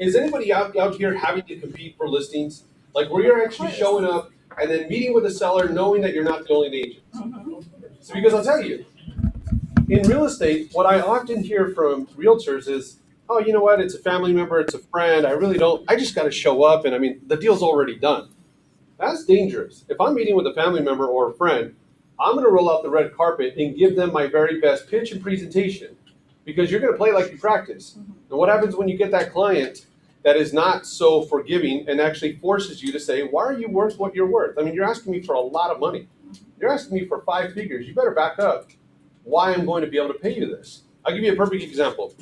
is anybody out here having to compete for listings? Like where you're actually showing up and then meeting with the seller knowing that you're not the only agent? So because I'll tell you, in real estate, what I often hear from realtors is, oh, you know what, it's a family member, it's a friend, I just got to show up and I mean, the deal's already done. That's dangerous. If I'm meeting with a family member or a friend, I'm going to roll out the red carpet and give them my very best pitch and presentation because you're going to play like you practice. And what happens when you get that client that is not so forgiving and actually forces you to say, why are you worth what you're worth? I mean, you're asking me for a lot of money. You're asking me for 5 figures. You better back up why I'm going to be able to pay you this. I'll give you a perfect example.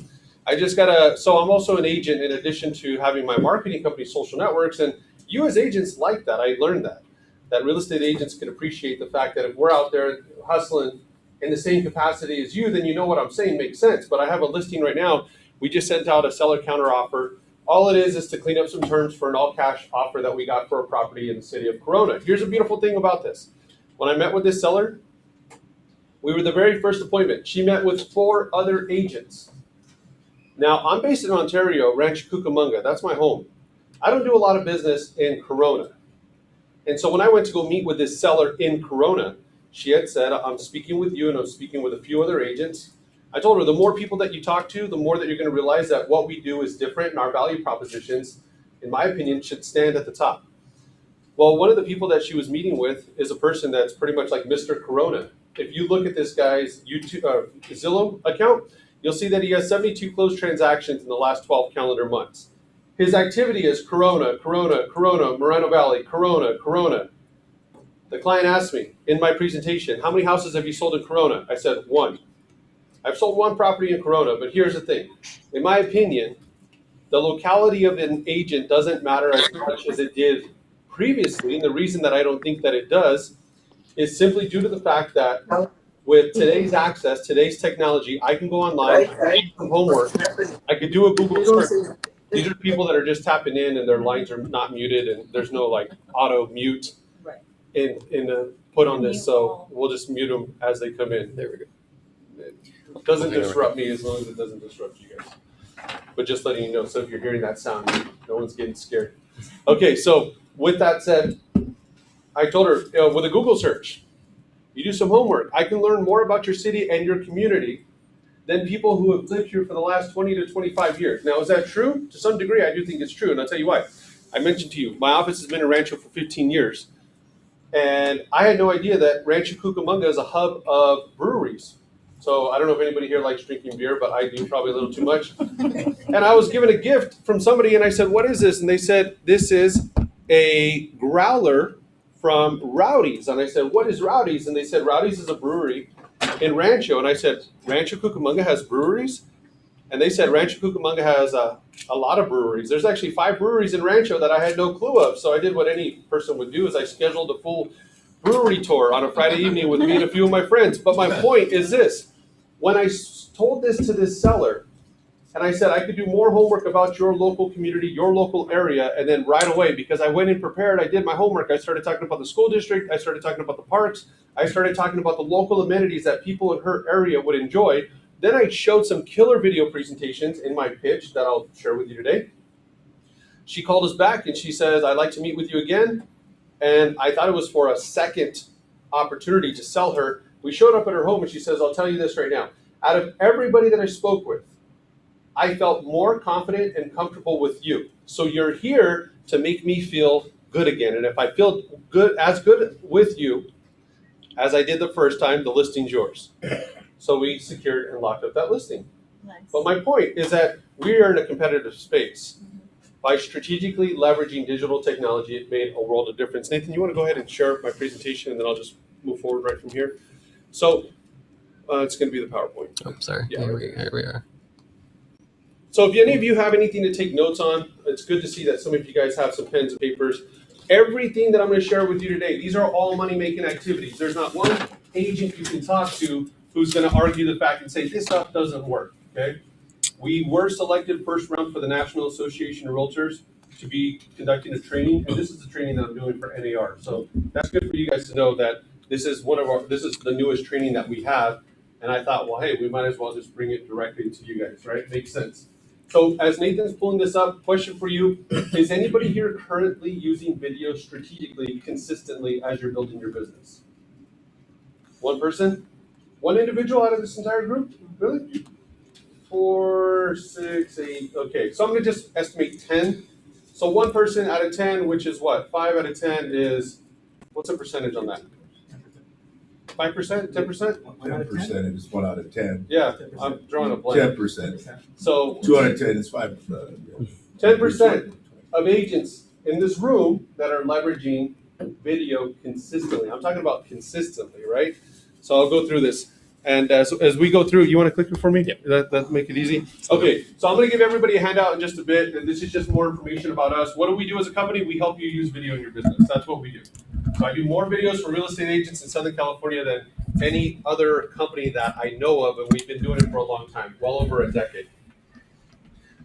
So I'm also an agent in addition to having my marketing company, Social Networks, and you as agents like that. I learned that real estate agents can appreciate the fact that if we're out there hustling in the same capacity as you, then you know what I'm saying makes sense. But I have a listing right now. We just sent out a seller counter offer. All it is to clean up some terms for an all cash offer that we got for a property in the city of Corona. Here's a beautiful thing about this. When I met with this seller, we were the very first appointment. She met with 4 other agents. Now, I'm based in Ontario, Rancho Cucamonga. That's my home. I don't do a lot of business in Corona. And so when I went to go meet with this seller in Corona, she had said, I'm speaking with you and I'm speaking with a few other agents. I told her the more people that you talk to, the more that you're going to realize that what we do is different and our value propositions, in my opinion, should stand at the top. Well, one of the people that she was meeting with is a person that's pretty much like Mr. Corona. If you look at this guy's Zillow account, you'll see that he has 72 closed transactions in the last 12 calendar months. His activity is Corona, Corona, Corona, Moreno Valley, Corona, Corona. The client asked me in my presentation, how many houses have you sold in Corona? I said 1. I've sold 1 property in Corona, but here's the thing. In my opinion, the locality of an agent doesn't matter as much as it did previously. And the reason that I don't think that it does is simply due to the fact that with today's access, today's technology, I can go online, I can do some homework, I could do a Google search. These are people that are just tapping in and their lines are not muted and there's no like auto mute in the put on this. So we'll just mute them as they come in. There we go. It doesn't disrupt me as long as it doesn't disrupt you guys. But just letting you know, so if you're hearing that sound, no one's getting scared. Okay, so with that said, I told her, with a Google search, you do some homework. I can learn more about your city and your community than people who have lived here for the last 20 to 25 years. Now, is that true? To some degree, I do think it's true, and I'll tell you why. I mentioned to you, my office has been in Rancho for 15 years, and I had no idea that Rancho Cucamonga is a hub of breweries. So I don't know if anybody here likes drinking beer, but I do probably a little too much. And I was given a gift from somebody, and I said, what is this? And they said, this is a growler from Rowdy's. And I said, what is Rowdy's? And they said, Rowdy's is a brewery in Rancho. And I said, Rancho Cucamonga has breweries? And they said, Rancho Cucamonga has a lot of breweries. There's actually 5 breweries in Rancho that I had no clue of. So I did what any person would do, is I scheduled a full brewery tour on a Friday evening with me and a few of my friends. But my point is this. When I told this to this seller, and I said I could do more homework about your local community, your local area, and then right away, because I went in prepared, I did my homework. I started talking about the school district. I started talking about the parks. I started talking about the local amenities that people in her area would enjoy. Then I showed some killer video presentations in my pitch that I'll share with you today. She called us back and she says, I'd like to meet with you again. And I thought it was for a second opportunity to sell her. We showed up at her home and she says, I'll tell you this right now. Out of everybody that I spoke with, I felt more confident and comfortable with you. So you're here to make me feel good again. And if I feel good with you as I did the first time, the listing's yours. So we secured and locked up that listing. Nice. But my point is that we are in a competitive space. By strategically leveraging digital technology, it made a world of difference. Nathan, you want to go ahead and share my presentation, and then I'll just move forward right from here. So it's going to be the PowerPoint. Oh, sorry. Yeah, Here we are. So if any of you have anything to take notes on, it's good to see that some of you guys have some pens and papers. Everything that I'm going to share with you today, these are all money-making activities. There's not one agent you can talk to who's going to argue the fact and say, this stuff doesn't work, okay? We were selected first round for the National Association of Realtors to be conducting a training, and this is the training that I'm doing for NAR. So that's good for you guys to know that this is the newest training that we have. And I thought, well, hey, we might as well just bring it directly to you guys, right? Makes sense. So as Nathan's pulling this up, question for you, is anybody here currently using video strategically, consistently as you're building your business? One person? One individual out of this entire group? Really? 4, 6, 8, okay. So I'm gonna just estimate 10. So one person out of 10, which is what? 5 out of 10 is, what's the percentage on that? 5%, 10%? 10% is 1 out of 10. Yeah, I'm drawing a blank. 10%. So 2 out of 10 is 5%. 10% of agents in this room that are leveraging video consistently. I'm talking about consistently, right? So I'll go through this. And as we go through, you want to click it for me? Yep. That make it easy? Okay, so I'm going to give everybody a handout in just a bit. And this is just more information about us. What do we do as a company? We help you use video in your business. That's what we do. So I do more videos for real estate agents in Southern California than any other company that I know of. And we've been doing it for a long time, well over a decade.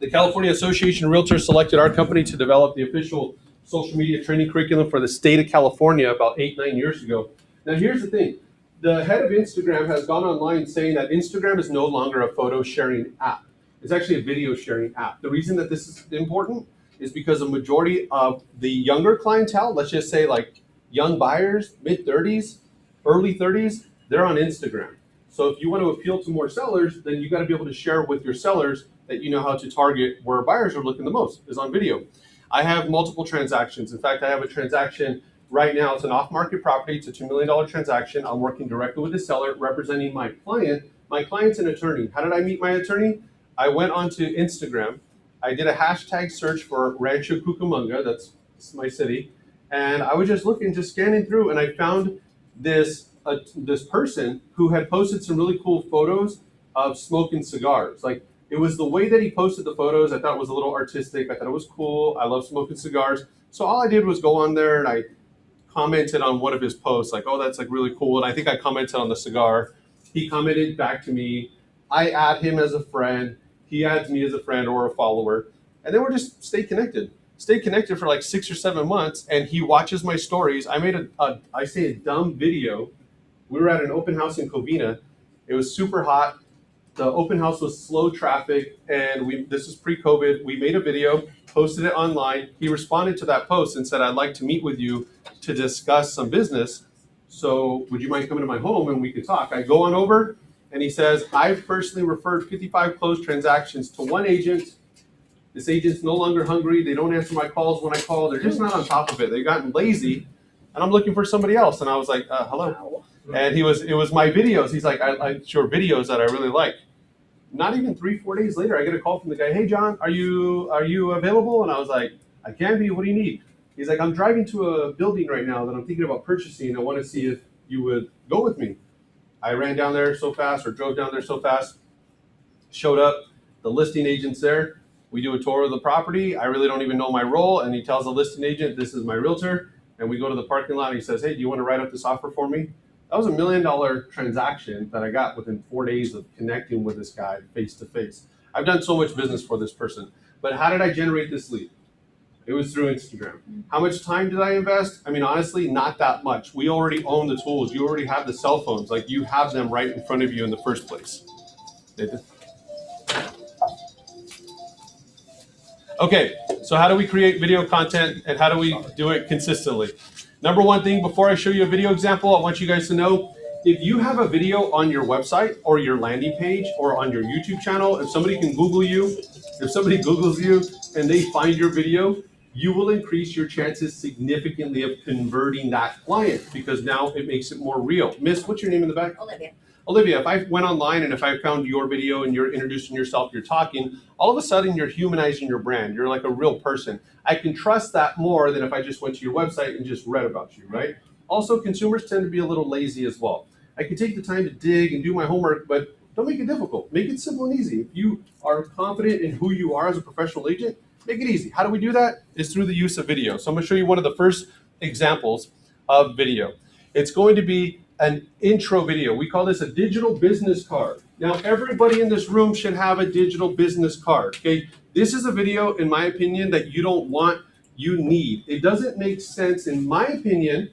The California Association of Realtors selected our company to develop the official social media training curriculum for the state of California about 8-9 years ago. Now, here's the thing. The head of Instagram has gone online saying that Instagram is no longer a photo sharing app. It's actually a video sharing app. The reason that this is important is because a majority of the younger clientele, let's just say like young buyers, mid-30s, early 30s, they're on Instagram. So if you want to appeal to more sellers, then you got to be able to share with your sellers that you know how to target where buyers are looking the most, is on video. I have multiple transactions. In fact, I have a transaction right now. It's an off-market property. It's a $2 million transaction. I'm working directly with the seller, representing my client. My client's an attorney. How did I meet my attorney? I went onto Instagram. I did a hashtag search for Rancho Cucamonga. That's my city. And I was just looking, just scanning through, and I found this person who had posted some really cool photos of smoking cigars. Like, it was the way that he posted the photos. I thought it was a little artistic. I thought it was cool. I love smoking cigars. So all I did was go on there and I commented on one of his posts, like, oh, that's like really cool. And I think I commented on the cigar. He commented back to me. I add him as a friend. He adds me as a friend or a follower. And then we're just stay connected for like 6 or 7 months. And he watches my stories. I made a dumb video. We were at an open house in Covina. It was super hot. The open house was slow traffic, and this is pre-COVID. We made a video, posted it online. He responded to that post and said, I'd like to meet with you to discuss some business. So would you mind coming to my home and we could talk? I go on over, and he says, I've personally referred 55 closed transactions to one agent. This agent's no longer hungry. They don't answer my calls when I call. They're just not on top of it. They've gotten lazy, and I'm looking for somebody else. And I was like, hello. And it was my videos. He's like, I show videos that I really like. Not even 3-4 days later, I get a call from the guy. Hey, John, are you available? And I was like, I can be. What do you need? He's like, I'm driving to a building right now that I'm thinking about purchasing. I want to see if you would go with me. I ran down there so fast, or drove down there so fast, showed up. The listing agent's there. We do a tour of the property. I really don't even know my role. And he tells the listing agent, this is my realtor. And we go to the parking lot and he says, hey, do you want to write up this offer for me? That was $1 million transaction that I got within 4 days of connecting with this guy face to face. I've done so much business for this person. But how did I generate this lead? It was through Instagram. How much time did I invest? I mean, honestly, not that much. We already own the tools. You already have the cell phones. Like, you have them right in front of you in the first place. Nathan? Okay, so how do we create video content and how do we do it consistently? Number one thing, before I show you a video example, I want you guys to know, if you have a video on your website or your landing page or on your YouTube channel, if somebody can Google you, if somebody Googles you and they find your video, you will increase your chances significantly of converting that client, because now it makes it more real. Miss, what's your name in the back? Olivia, if I went online and if I found your video and you're introducing yourself, you're talking, all of a sudden you're humanizing your brand. You're like a real person. I can trust that more than if I just went to your website and just read about you, right? Also, consumers tend to be a little lazy as well. I can take the time to dig and do my homework, but don't make it difficult. Make it simple and easy. If you are confident in who you are as a professional agent, make it easy. How do we do that? It's through the use of video. So I'm gonna show you one of the first examples of video. It's going to be an intro video. We call this a digital business card. Now, everybody in this room should have a digital business card, okay? This is a video, in my opinion, that you don't want, you need. It doesn't make sense, in my opinion,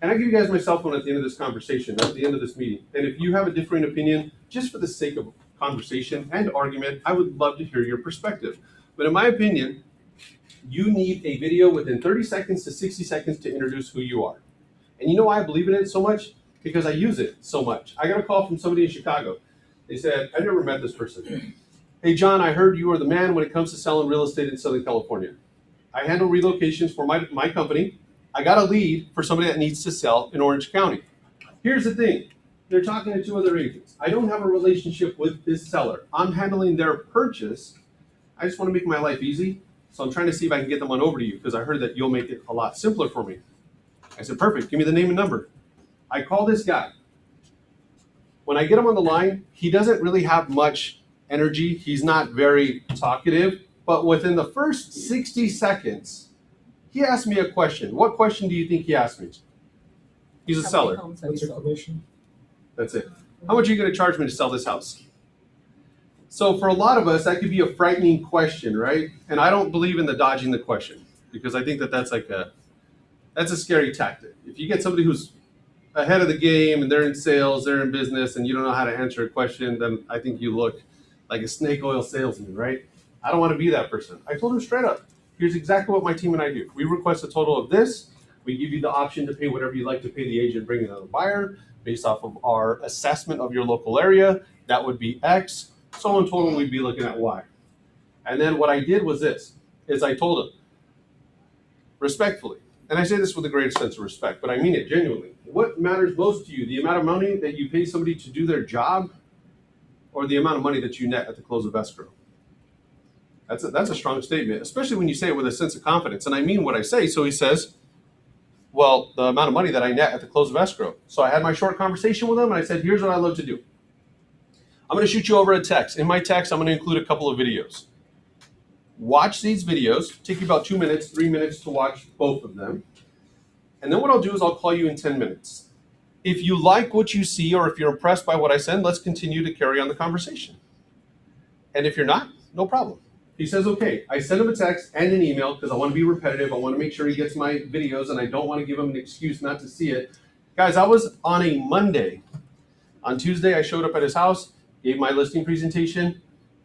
and I give you guys my cell phone at the end of this conversation, at the end of this meeting. And if you have a differing opinion, just for the sake of conversation and argument, I would love to hear your perspective. But in my opinion, you need a video within 30 seconds to 60 seconds to introduce who you are. And you know why I believe in it so much? Because I use it so much. I got a call from somebody in Chicago. They said, I never met this person. Hey, John, I heard you are the man when it comes to selling real estate in Southern California. I handle relocations for my company. I got a lead for somebody that needs to sell in Orange County. Here's the thing. They're talking to 2 other agents. I don't have a relationship with this seller. I'm handling their purchase. I just want to make my life easy. So I'm trying to see if I can get them on over to you because I heard that you'll make it a lot simpler for me. I said, perfect. Give me the name and number. I call this guy. When I get him on the line, he doesn't really have much energy. He's not very talkative. But within the first 60 seconds, he asked me a question. What question do you think he asked me? He's a seller. What's your commission? That's it. How much are you going to charge me to sell this house? So for a lot of us, that could be a frightening question, right? And I don't believe in the dodging the question because I think that that's a scary tactic. If you get somebody who's ahead of the game and they're in sales, they're in business, and you don't know how to answer a question, then I think you look like a snake oil salesman, right? I don't want to be that person. I told him straight up, here's exactly what my team and I do. We request a total of this. We give you the option to pay whatever you'd like to pay the agent bringing in the buyer based off of our assessment of your local area. That would be X. So in total, we'd be looking at Y. And then what I did was this, is I told him, respectfully, and I say this with the greatest sense of respect, but I mean it genuinely. What matters most to you, the amount of money that you pay somebody to do their job or the amount of money that you net at the close of escrow? That's a strong statement, especially when you say it with a sense of confidence. And I mean what I say. So he says, well, the amount of money that I net at the close of escrow. So I had my short conversation with him and I said, here's what I love to do. I'm going to shoot you over a text. In my text, I'm going to include a couple of videos. Watch these videos. Take you about 2 minutes, 3 minutes to watch both of them. And then what I'll do is I'll call you in 10 minutes. If you like what you see or if you're impressed by what I send, let's continue to carry on the conversation. And if you're not, no problem. He says, okay. I send him a text and an email because I want to be repetitive. I want to make sure he gets my videos and I don't want to give him an excuse not to see it. Guys, I was on a Monday. On Tuesday, I showed up at his house, gave my listing presentation,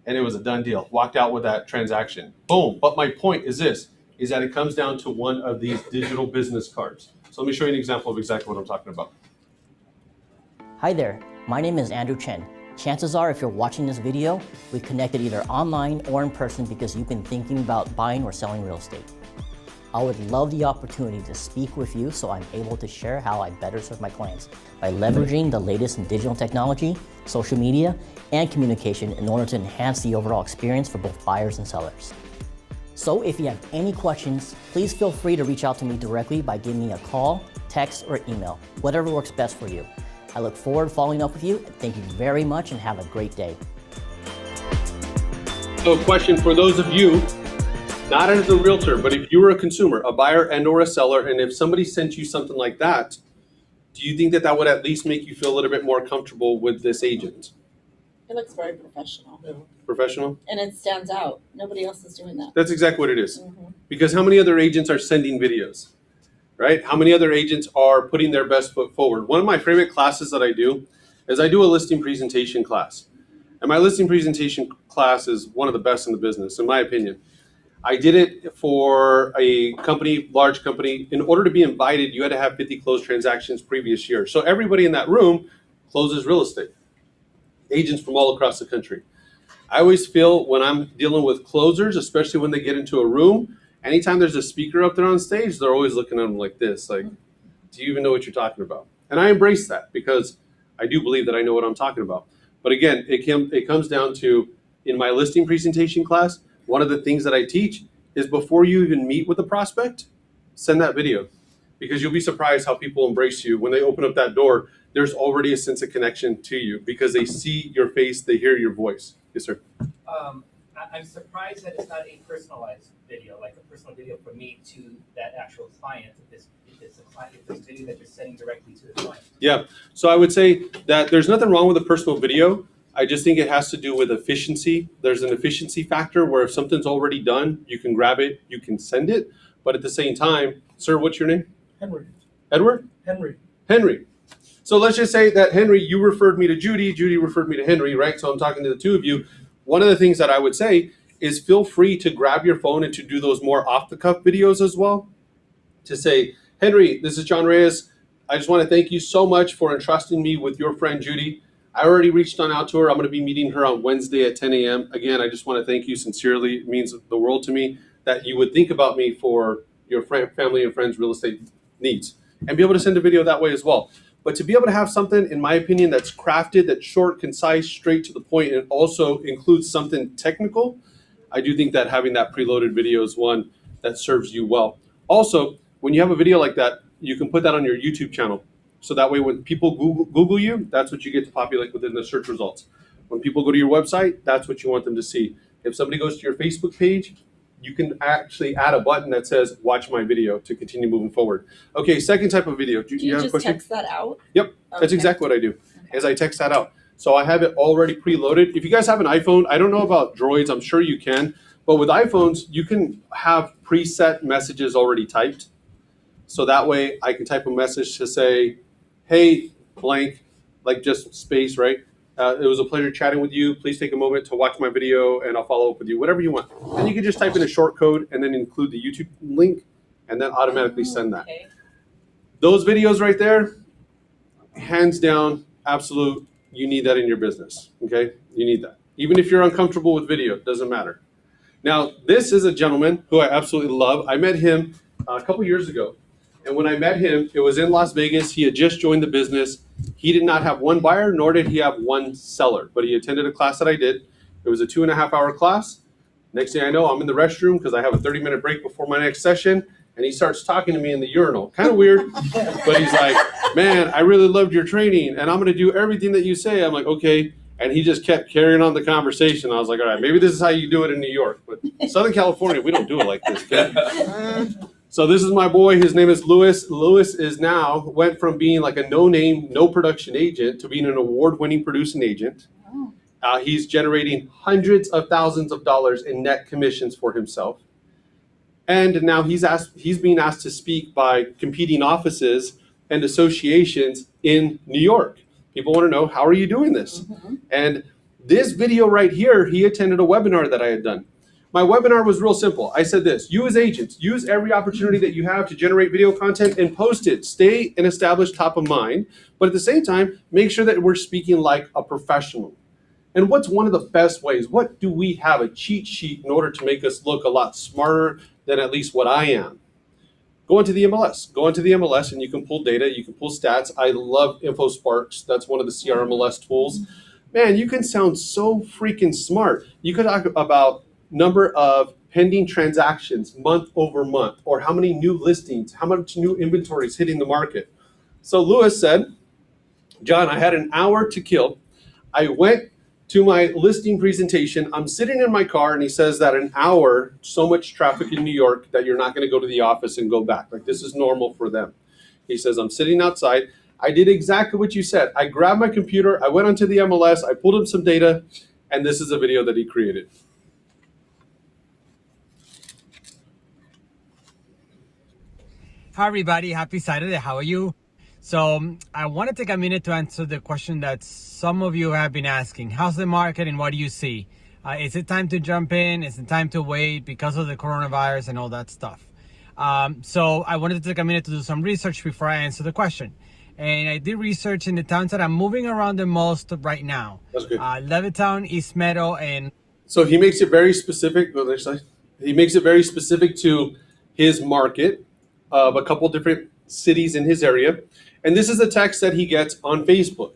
and it was a done deal. Walked out with that transaction. Boom. But my point is this, is that it comes down to one of these digital business cards. So let me show you an example of exactly what I'm talking about. Hi there, my name is Andrew Chen. Chances are if you're watching this video, we connected either online or in person because you've been thinking about buying or selling real estate. I would love the opportunity to speak with you so I'm able to share how I better serve my clients by leveraging the latest in digital technology, social media, and communication in order to enhance the overall experience for both buyers and sellers. So if you have any questions, please feel free to reach out to me directly by giving me a call, text, or email, whatever works best for you. I look forward to following up with you. Thank you very much and have a great day. So a question for those of you, not as a realtor, but if you were a consumer, a buyer and or a seller, and if somebody sent you something like that, do you think that that would at least make you feel a little bit more comfortable with this agent? It looks very professional. Professional? And it stands out. Nobody else is doing that. That's exactly what it is. Mm-hmm. Because how many other agents are sending videos, right? How many other agents are putting their best foot forward? One of my favorite classes that I do is I do a listing presentation class. And my listing presentation class is one of the best in the business, in my opinion. I did it for a company, large company. In order to be invited, you had to have 50 closed transactions previous year. So everybody in that room closes real estate. Agents from all across the country. I always feel when I'm dealing with closers, especially when they get into a room, anytime there's a speaker up there on stage, they're always looking at them like this, like, do you even know what you're talking about? And I embrace that because I do believe that I know what I'm talking about. But again, it comes down to, in my listing presentation class, one of the things that I teach is before you even meet with a prospect, send that video. Because you'll be surprised how people embrace you. When they open up that door, there's already a sense of connection to you because they see your face, they hear your voice. Yes, sir. I'm surprised that it's not a personalized video, like a personal video for me to that actual client. If it's video that you're sending directly to the client. Yeah. So I would say that there's nothing wrong with a personal video. I just think it has to do with efficiency. There's an efficiency factor where if something's already done, you can grab it, you can send it. But at the same time, sir, what's your name? Henry. Edward? Henry. Henry. So let's just say that Henry, you referred me to Judy, Judy referred me to Henry, right? So I'm talking to the two of you. One of the things that I would say is feel free to grab your phone and to do those more off-the-cuff videos as well. To say, Henry, this is John Reyes. I just want to thank you so much for entrusting me with your friend Judy. I already reached on out to her. I'm going to be meeting her on Wednesday at 10 a.m. Again, I just want to thank you sincerely. It means the world to me that you would think about me for your family and friends' real estate needs, and be able to send a video that way as well. But to be able to have something, in my opinion, that's crafted, that's short, concise, straight to the point, and also includes something technical, I do think that having that preloaded video is one that serves you well. Also, when you have a video like that, you can put that on your YouTube channel. So that way when people Google you, that's what you get to populate within the search results. When people go to your website, that's what you want them to see. If somebody goes to your Facebook page, you can actually add a button that says, watch my video to continue moving forward. Okay, second type of video. Do you have a just question? text that out? Yep, that's Okay. exactly what I do, Okay. is I text that out. So I have it already preloaded. If you guys have an iPhone, I don't know about Droids, I'm sure you can, but with iPhones, you can have preset messages already typed. So that way I can type a message to say, hey, blank, like just space, right? It was a pleasure chatting with you. Please take a moment to watch my video and I'll follow up with you, whatever you want. And you can just type in a short code and then include the YouTube link and then automatically send that. Okay. Those videos right there, hands down, absolute, you need that in your business, okay? You need that. Even if you're uncomfortable with video, it doesn't matter. Now, this is a gentleman who I absolutely love. I met him a couple years ago. And when I met him, it was in Las Vegas. He had just joined the business. He did not have one buyer, nor did he have one seller, but he attended a class that I did. It was a 2.5-hour class. Next thing I know, I'm in the restroom because I have a 30-minute break before my next session. And he starts talking to me in the urinal. Kind of weird, but he's like, man, I really loved your training and I'm going to do everything that you say. I'm like, okay. And he just kept carrying on the conversation. I was like, all right, maybe this is how you do it in New York. But Southern California, we don't do it like this, kid. So this is my boy. His name is Louis. Louis went from being like a no-name, no production agent to being an award-winning producing agent. He's generating hundreds of thousands of dollars in net commissions for himself. And now he's being asked to speak by competing offices and associations in New York. People want to know, how are you doing this? Mm-hmm. And this video right here, he attended a webinar that I had done. My webinar was real simple. I said this: you as agents, use every opportunity that you have to generate video content and post it. Stay and establish top of mind, but at the same time, make sure that we're speaking like a professional. And what's one of the best ways? What do we have? A cheat sheet in order to make us look a lot smarter than at least what I am? Go into the MLS. Go into the MLS and you can pull data, you can pull stats. I love InfoSparks. That's one of the CRMLS tools. Man, you can sound so freaking smart. You could talk about number of pending transactions month over month, or how many new listings, how much new inventory is hitting the market. So Louis said, John, I had an hour to kill. I went to my listing presentation. I'm sitting in my car, and he says that an hour, so much traffic in New York that you're not going to go to the office and go back. Like, this is normal for them. He says, I'm sitting outside. I did exactly what you said. I grabbed my computer, I went onto the MLS, I pulled up some data, and this is a video that he created. Hi everybody, happy Saturday, how are you? So I want to take a minute to answer the question that some of you have been asking. How's the market and what do you see? Is it time to jump in? Is it time to wait because of the coronavirus and all that stuff? So I wanted to take a minute to do some research before I answer the question. And I did research in the towns that I'm moving around the most right now. That's good. Levittown, East Meadow, and... So he makes it very specific. He makes it very specific to his market of a couple different cities in his area. And this is a text that he gets on Facebook.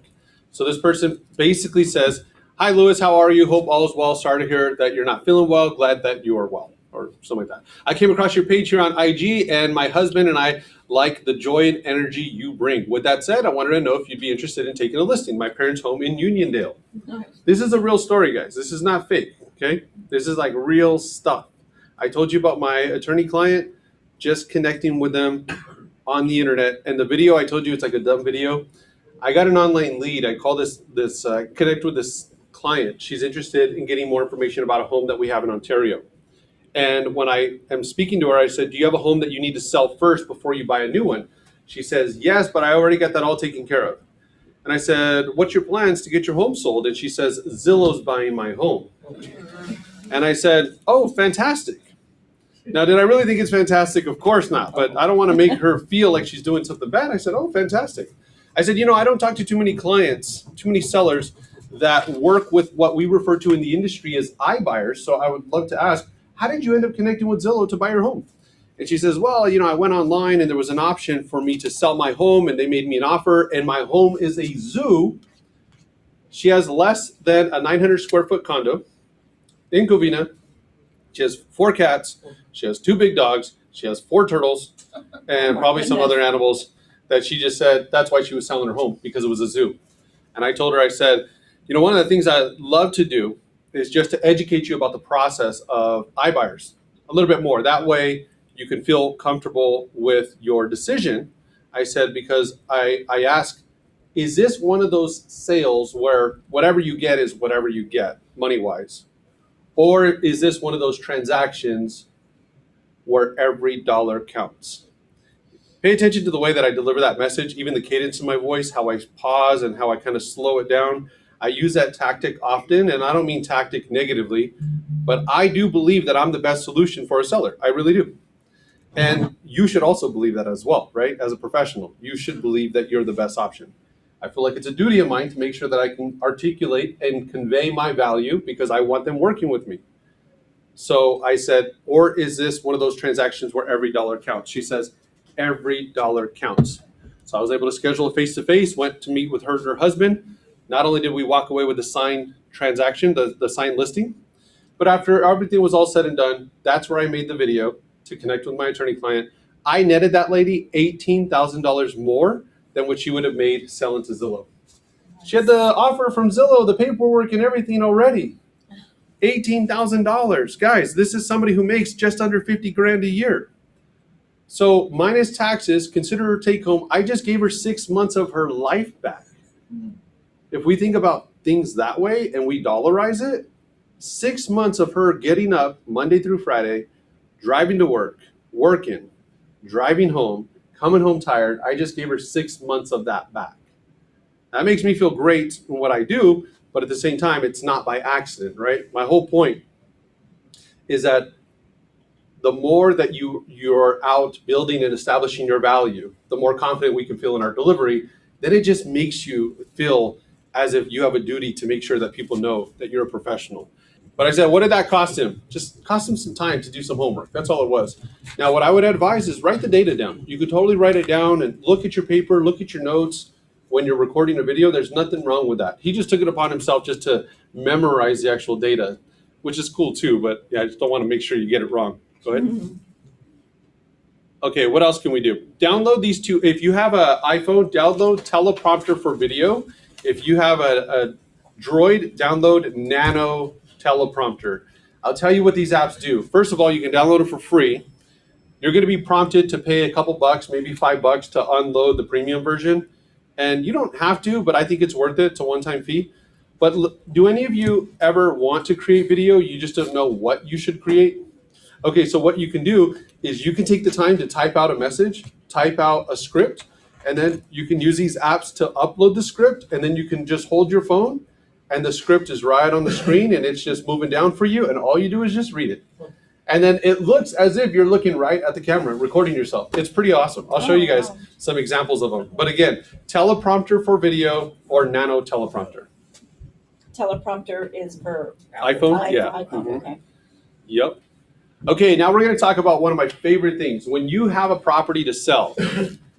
So this person basically says, hi, Louis, how are you? Hope all is well. Sorry to hear that you're not feeling well. Glad that you are well, or something like that. I came across your page here on IG, and my husband and I like the joy and energy you bring. With that said, I wanted to know if you'd be interested in taking a listing. My parents' home in Uniondale. Nice. This is a real story, guys. This is not fake, okay? This is like real stuff. I told you about my attorney client, just connecting with them on the internet. And the video, I told you it's like a dumb video. I got an online lead. I call this connect with this client. She's interested in getting more information about a home that we have in Ontario. And when I am speaking to her, I said, do you have a home that you need to sell first before you buy a new one? She says, yes, but I already got that all taken care of. And I said, what's your plans to get your home sold? And she says, Zillow's buying my home. And I said, oh, fantastic. Now, did I really think it's fantastic? Of course not. But I don't want to make her feel like she's doing something bad. I said, oh, fantastic. I said, you know, I don't talk to too many clients, too many sellers that work with what we refer to in the industry as iBuyers. So I would love to ask, how did you end up connecting with Zillow to buy your home? And she says, well, you know, I went online and there was an option for me to sell my home and they made me an offer and my home is a zoo. She has less than a 900 square foot condo in Covina. She has 4 cats. She has 2 big dogs. She has 4 turtles and probably some other animals that she just said that's why she was selling her home, because it was a zoo. And I told her, I said, you know, one of the things I love to do is just to educate you about the process of iBuyers a little bit more. That way you can feel comfortable with your decision. I said, because I ask, is this one of those sales where whatever you get is whatever you get money-wise? Or is this one of those transactions where every dollar counts? Pay attention to the way that I deliver that message, even the cadence of my voice, how I pause and how I kind of slow it down. I use that tactic often, and I don't mean tactic negatively, but I do believe that I'm the best solution for a seller. I really do. And you should also believe that as well, right? As a professional, you should believe that you're the best option. I feel like it's a duty of mine to make sure that I can articulate and convey my value because I want them working with me. So I said, or is this one of those transactions where every dollar counts? She says, every dollar counts. So I was able to schedule a face-to-face, went to meet with her and her husband. Not only did we walk away with the signed transaction, the signed listing, but after everything was all said and done, that's where I made the video to connect with my attorney client. I netted that lady $18,000 more than what she would have made selling to Zillow. She had the offer from Zillow, the paperwork and everything already. $18,000. Guys, this is somebody who makes just under 50 grand a year. So minus taxes, consider her take home. I just gave her 6 months of her life back. If we think about things that way and we dollarize it, 6 months of her getting up Monday through Friday, driving to work, working, driving home, coming home tired, I just gave her 6 months of that back. That makes me feel great in what I do, but at the same time, it's not by accident, right? My whole point is that the more that you're out building and establishing your value, the more confident we can feel in our delivery, then it just makes you feel as if you have a duty to make sure that people know that you're a professional. But I said, what did that cost him? Just cost him some time to do some homework. That's all it was. Now, what I would advise is write the data down. You could totally write it down and look at your paper, look at your notes when you're recording a video. There's nothing wrong with that. He just took it upon himself just to memorize the actual data, which is cool too. But yeah, I just don't want to make sure you get it wrong. Go ahead. Okay, what else can we do? Download these two. If you have an iPhone, download Teleprompter for video. If you have a Droid, download Nano Teleprompter. I'll tell you what these apps do. First of all, you can download it for free. You're going to be prompted to pay a couple bucks, maybe $5 to unload the premium version. And you don't have to, but I think it's worth it. It's a one-time fee. But do any of you ever want to create video? You just don't know what you should create? Okay, so what you can do is you can take the time to type out a message, type out a script, and then you can use these apps to upload the script, and then you can just hold your phone, and the script is right on the screen, and it's just moving down for you, and all you do is just read it. And then it looks as if you're looking right at the camera, recording yourself. It's pretty awesome. I'll show you guys some examples of them. But again, Teleprompter for video or Nano Teleprompter. Teleprompter is for iPhone? Yeah. iPhone, okay. Yep. Okay, now we're going to talk about one of my favorite things. When you have a property to sell,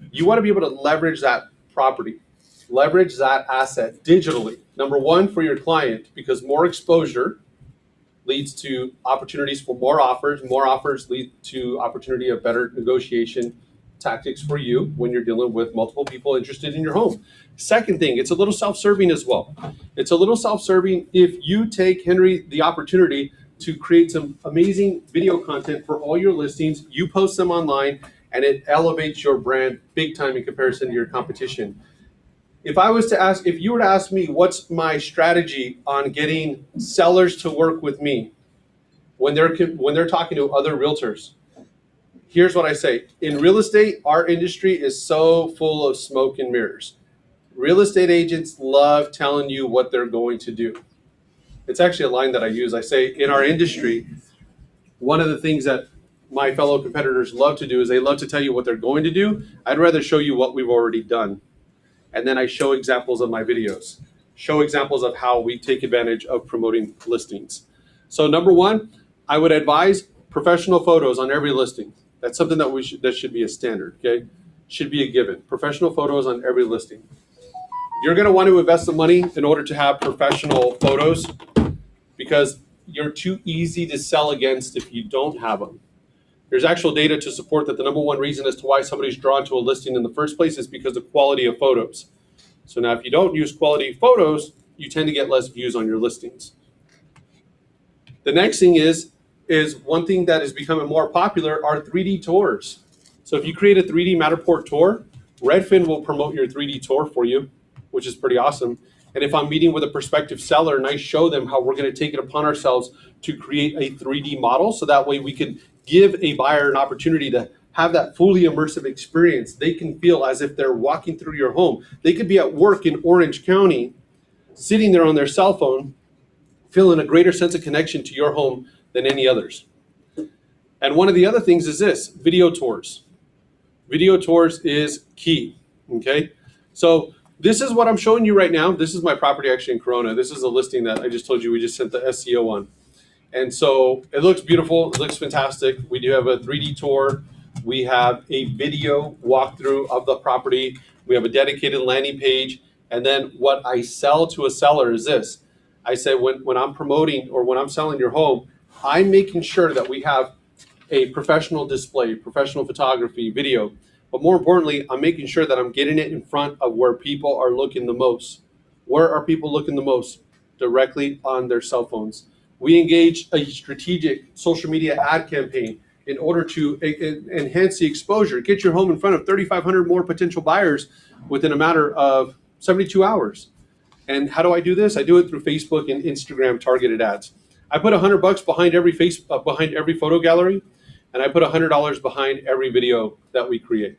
you want to be able to leverage that property, leverage that asset digitally. Number one, for your client, because more exposure leads to opportunities for more offers lead to opportunity of better negotiation tactics for you when you're dealing with multiple people interested in your home. Second thing, it's a little self-serving as well. It's a little self-serving if you take, Henry, the opportunity to create some amazing video content for all your listings. You post them online and it elevates your brand big time in comparison to your competition. If you were to ask me what's my strategy on getting sellers to work with me when they're talking to other realtors, here's what I say. In real estate, our industry is so full of smoke and mirrors. Real estate agents love telling you what they're going to do. It's actually a line that I use. I say, in our industry, one of the things that my fellow competitors love to do is they love to tell you what they're going to do. I'd rather show you what we've already done. And then I show examples of my videos, show examples of how we take advantage of promoting listings. So number one, I would advise professional photos on every listing. That's something that should be a standard, okay? Should be a given. Professional photos on every listing. You're gonna want to invest the money in order to have professional photos because you're too easy to sell against if you don't have them. There's actual data to support that the number one reason as to why somebody's drawn to a listing in the first place is because of quality of photos. So now if you don't use quality photos, you tend to get less views on your listings. The next thing is one thing that is becoming more popular are 3D tours. So if you create a 3D Matterport tour, Redfin will promote your 3D tour for you, which is pretty awesome. And if I'm meeting with a prospective seller and I show them how we're going to take it upon ourselves to create a 3D model, so that way we can give a buyer an opportunity to have that fully immersive experience. They can feel as if they're walking through your home. They could be at work in Orange County, sitting there on their cell phone, feeling a greater sense of connection to your home than any others. And one of the other things is this, video tours. Video tours is key, okay? So this is what I'm showing you right now. This is my property actually in Corona. This is a listing that I just told you we just sent the SEO on. And so it looks beautiful, it looks fantastic. We do have a 3D tour. We have a video walkthrough of the property. We have a dedicated landing page. And then what I sell to a seller is this. I say when I'm promoting or when I'm selling your home, I'm making sure that we have a professional display, professional photography, video. But more importantly, I'm making sure that I'm getting it in front of where people are looking the most. Where are people looking the most? Directly on their cell phones. We engage a strategic social media ad campaign in order to enhance the exposure, get your home in front of 3,500 more potential buyers within a matter of 72 hours. And how do I do this? I do it through Facebook and Instagram targeted ads. I put $100 behind every photo gallery, and I put $100 behind every video that we create.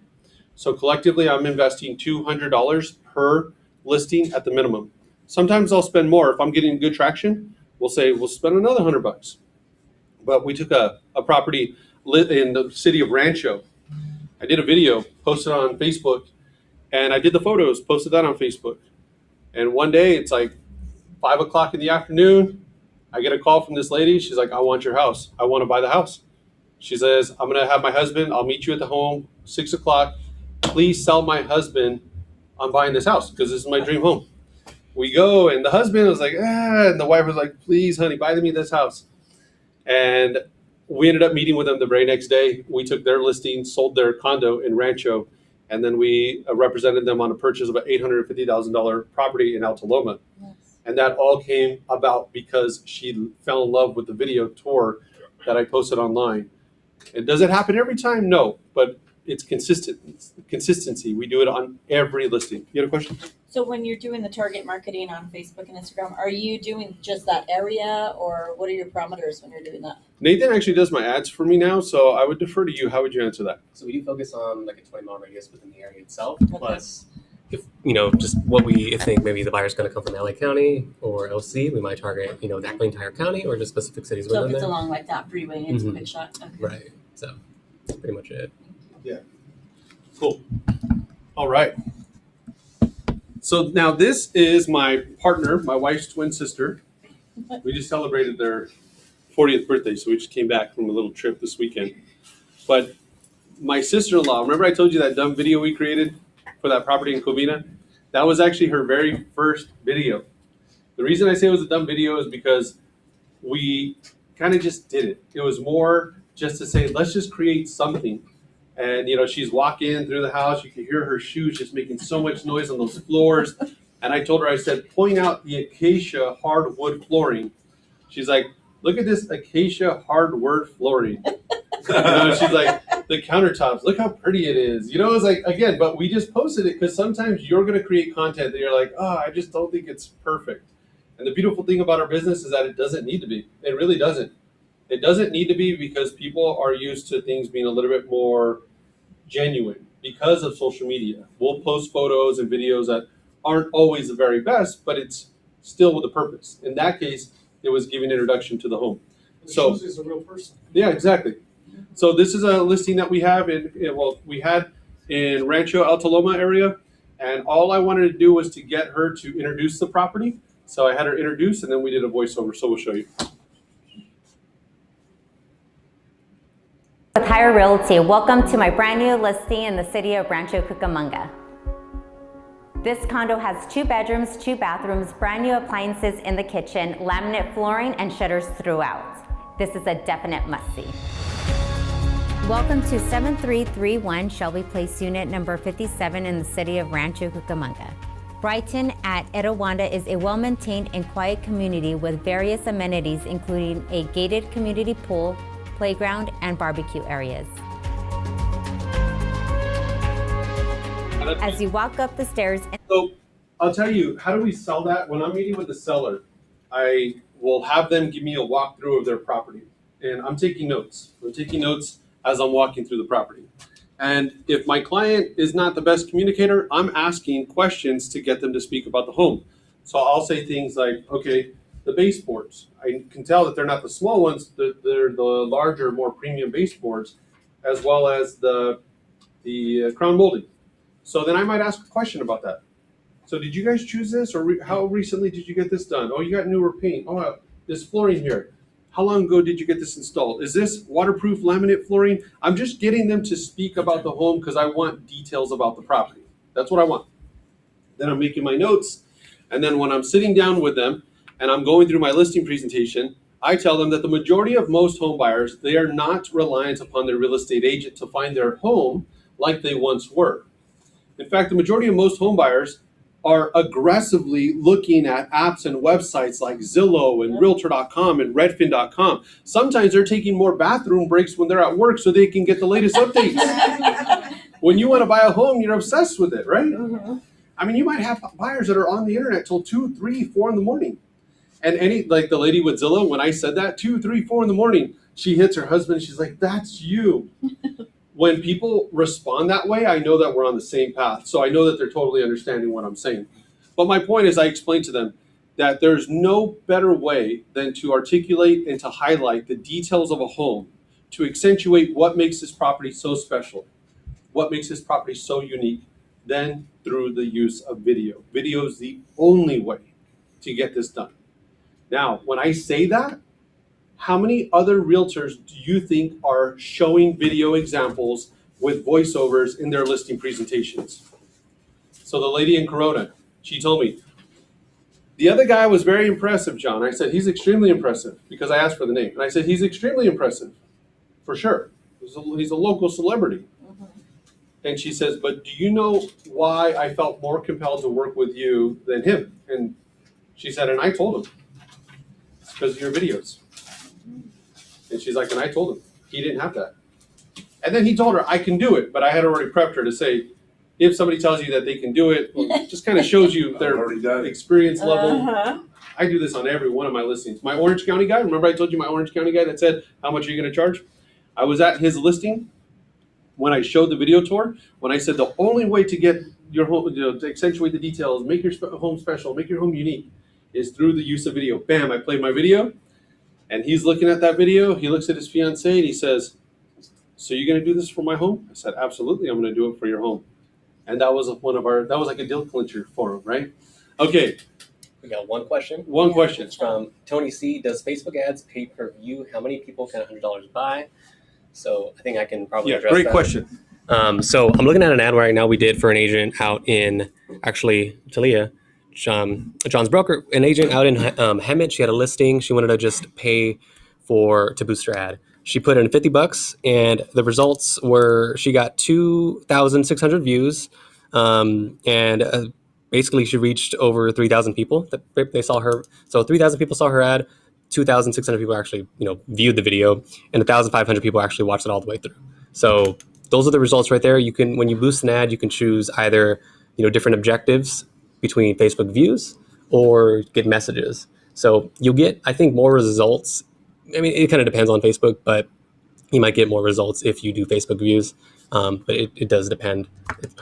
So collectively, I'm investing $200 per listing at the minimum. Sometimes I'll spend more if I'm getting good traction. We'll say we'll spend another $100. But we took a property in the city of Rancho. I did a video, posted on Facebook, and I did the photos, posted that on Facebook. And one day it's like 5 o'clock in the afternoon. I get a call from this lady. She's like, I want your house. I want to buy the house. She says, I'm going to have my husband. I'll meet you at the home, 6 o'clock. Please sell my husband. I'm buying this house because this is my dream home. We go, and the husband was like, and the wife was like, please, honey, buy me this house. And we ended up meeting with them the very next day. We took their listing, sold their condo in Rancho, and then we represented them on a purchase of an $850,000 property in Alta Loma. Yes. And that all came about because she fell in love with the video tour that I posted online. And does it happen every time? No, but it's consistency. We do it on every listing. You had a question? So when you're doing the target marketing on Facebook and Instagram, are you doing just that area, or what are your parameters when you're doing that? Nathan actually does my ads for me now, so I would defer to you. How would you answer that? So we do focus on like a 20-mile radius within the area itself, Okay. plus if just what we think maybe the buyer's going to come from LA County or LC, we might target the entire county or just specific cities So within if it's there. along like that freeway, it's a Mhm. quick shot. Okay. Right. So that's pretty much it. Cool. All right. So now this is my partner, my wife's twin sister. We just celebrated their 40th birthday, so we just came back from a little trip this weekend. But my sister-in-law, remember I told you that dumb video we created for that property in Covina? That was actually her very first video. The reason I say it was a dumb video is because we kind of just did it. It was more just to say, let's just create something. And, she's walking through the house. You can hear her shoes just making so much noise on those floors. And I told her, I said, point out the acacia hardwood flooring. She's like, look at this acacia hardwood flooring. She's like, the countertops, look how pretty it is. It's like, again, but we just posted it because sometimes you're going to create content that you're like, I just don't think it's perfect. And the beautiful thing about our business is that it doesn't need to be. It really doesn't. It doesn't need to be because people are used to things being a little bit more genuine because of social media. We'll post photos and videos that aren't always the very best, but it's still with a purpose. In that case, it was giving introduction to the home. It So shows it's a real person. yeah, exactly. So this is a listing that we have we had in Rancho Alta Loma area, and all I wanted to do was to get her to introduce the property. So I had her introduce, and then we did a voiceover. So we'll show you. With Higher Realty, welcome to my brand new listing in the city of Rancho Cucamonga. This condo has 2 bedrooms, 2 bathrooms, brand new appliances in the kitchen, laminate flooring, and shutters throughout. This is a definite must-see. Welcome to 7331 Shelby Place Unit number 57 in the city of Rancho Cucamonga. Brighton at Etiwanda is a well-maintained and quiet community with various amenities including a gated community pool, playground, and barbecue areas. As you walk up the stairs. So I'll tell you, how do we sell that? When I'm meeting with the seller, I will have them give me a walkthrough of their property. And I'm taking notes. I'm taking notes as I'm walking through the property. And if my client is not the best communicator, I'm asking questions to get them to speak about the home. So I'll say things like, okay, the baseboards. I can tell that they're not the small ones, they're the larger, more premium baseboards, as well as the crown molding. So then I might ask a question about that. So did you guys choose this, or how recently did you get this done? Oh, you got newer paint. Oh, this flooring here. How long ago did you get this installed? Is this waterproof laminate flooring? I'm just getting them to speak about the home because I want details about the property. That's what I want. Then I'm making my notes, and then when I'm sitting down with them and I'm going through my listing presentation, I tell them that the majority of most home buyers, they are not reliant upon their real estate agent to find their home like they once were. In fact, the majority of most home buyers are aggressively looking at apps and websites like Zillow and Realtor.com and Redfin.com. Sometimes they're taking more bathroom breaks when they're at work so they can get the latest updates. When you want to buy a home, you're obsessed with it, right? Mm-hmm. I mean, you might have buyers that are on the internet till 2, 3, 4 in the morning. And like the lady with Zillow, when I said that, 2, 3, 4 in the morning, she hits her husband. She's like, that's you. When people respond that way, I know that we're on the same path. So I know that they're totally understanding what I'm saying. But my point is, I explained to them that there's no better way than to articulate and to highlight the details of a home, to accentuate what makes this property so special, what makes this property so unique, than through the use of video. Video is the only way to get this done. Now, when I say that, how many other realtors do you think are showing video examples with voiceovers in their listing presentations? So the lady in Corona, she told me, the other guy was very impressive, John. I said, he's extremely impressive, because I asked for the name. And I said, he's extremely impressive, for sure. He's a local celebrity. Mm-hmm. And she says, but do you know why I felt more compelled to work with you than him? And she said, and I told him, it's because of your videos. And she's like, and I told him he didn't have that. And then he told her, I can do it. But I had already prepped her to say, if somebody tells you that they can do it, well, it just kind of shows you their experience level. Uh-huh. I do this on every one of my listings. My Orange County guy, remember I told you my Orange County guy that said, how much are you going to charge? I was at his listing when I showed the video tour, when I said the only way to get your home, to accentuate the details, make your home special, make your home unique, is through the use of video. Bam, I played my video. And he's looking at that video. He looks at his fiance and he says, so you're going to do this for my home? I said, absolutely. I'm going to do it for your home. And that was that was like a deal clincher for him, right? Okay. We got one question. One question. It's from Tony C. Does Facebook ads pay per view? How many people can $100 buy? So I think I can probably address great that. question. So I'm looking at an ad right now we did for an agent out in, actually, Talia. John's broker, an agent out in Hemet. She had a listing. She wanted to just pay to boost her ad. She put in $50, and the results were she got 2,600 views, and basically she reached over 3,000 people that they saw her. So 3,000 people saw her ad. 2,600 people actually viewed the video, and 1,500 people actually watched it all the way through. So those are the results right there. You can, when you boost an ad, you can choose either different objectives between Facebook views or get messages. So you'll get, I think, more results. I mean, it kind of depends on Facebook, but you might get more results if you do Facebook views. But it does depend.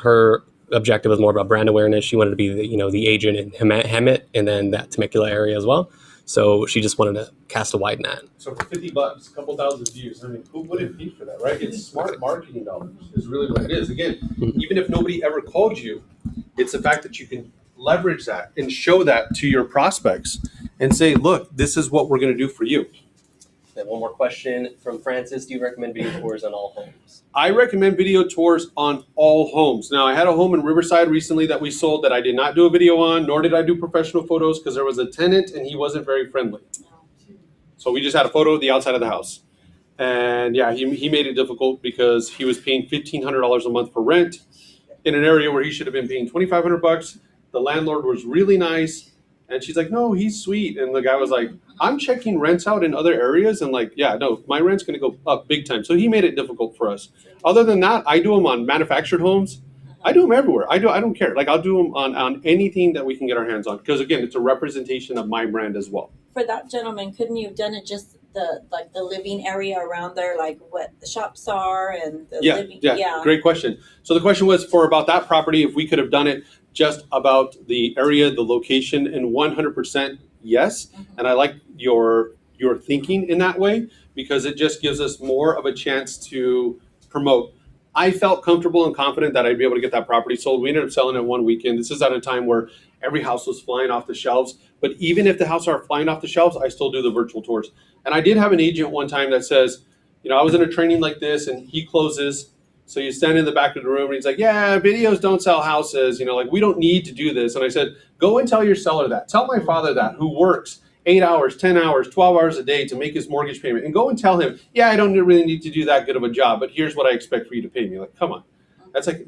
Her objective was more about brand awareness. She wanted to be the agent in Hemet and then that Temecula area as well. So she just wanted to cast a wide net. So for $50, a couple thousand views, I mean, who wouldn't pay for that, right? It's smart marketing dollars is really what it is. Again, even if nobody ever called you, it's the fact that you can leverage that and show that to your prospects and say, look, this is what we're going to do for you. And one more question from Francis. Do you recommend video tours on all homes? I recommend video tours on all homes. Now, I had a home in Riverside recently that we sold that I did not do a video on, nor did I do professional photos because there was a tenant and he wasn't very friendly. So we just had a photo of the outside of the house. And yeah, he made it difficult because he was paying $1,500 a month for rent in an area where he should have been paying $2,500. The landlord was really nice. And she's like, no, he's sweet. And the guy was like, I'm checking rents out in other areas. And like, yeah, no, my rent's going to go up big time. So he made it difficult for us. Other than that, I do them on manufactured homes. I do them everywhere. I don't care. Like I'll do them on anything that we can get our hands on. Because again, it's a representation of my brand as well. For that gentleman, couldn't you have done it just the living area around there, like what the shops are and the living? Yeah, great question. So the question was for about that property, if we could have done it just about the area, the location, and 100% yes. And I like your thinking in that way because it just gives us more of a chance to promote. I felt comfortable and confident that I'd be able to get that property sold. We ended up selling it one weekend. This is at a time where every house was flying off the shelves. But even if the houses are flying off the shelves, I still do the virtual tours. And I did have an agent one time that says, I was in a training like this and he closes. So you stand in the back of the room and he's like, yeah, videos don't sell houses. Like we don't need to do this. And I said, go and tell your seller that. Tell my father that who works 8 hours, 10 hours, 12 hours a day to make his mortgage payment. And go and tell him, yeah, I don't really need to do that good of a job, but here's what I expect for you to pay me. Like, come on. That's like,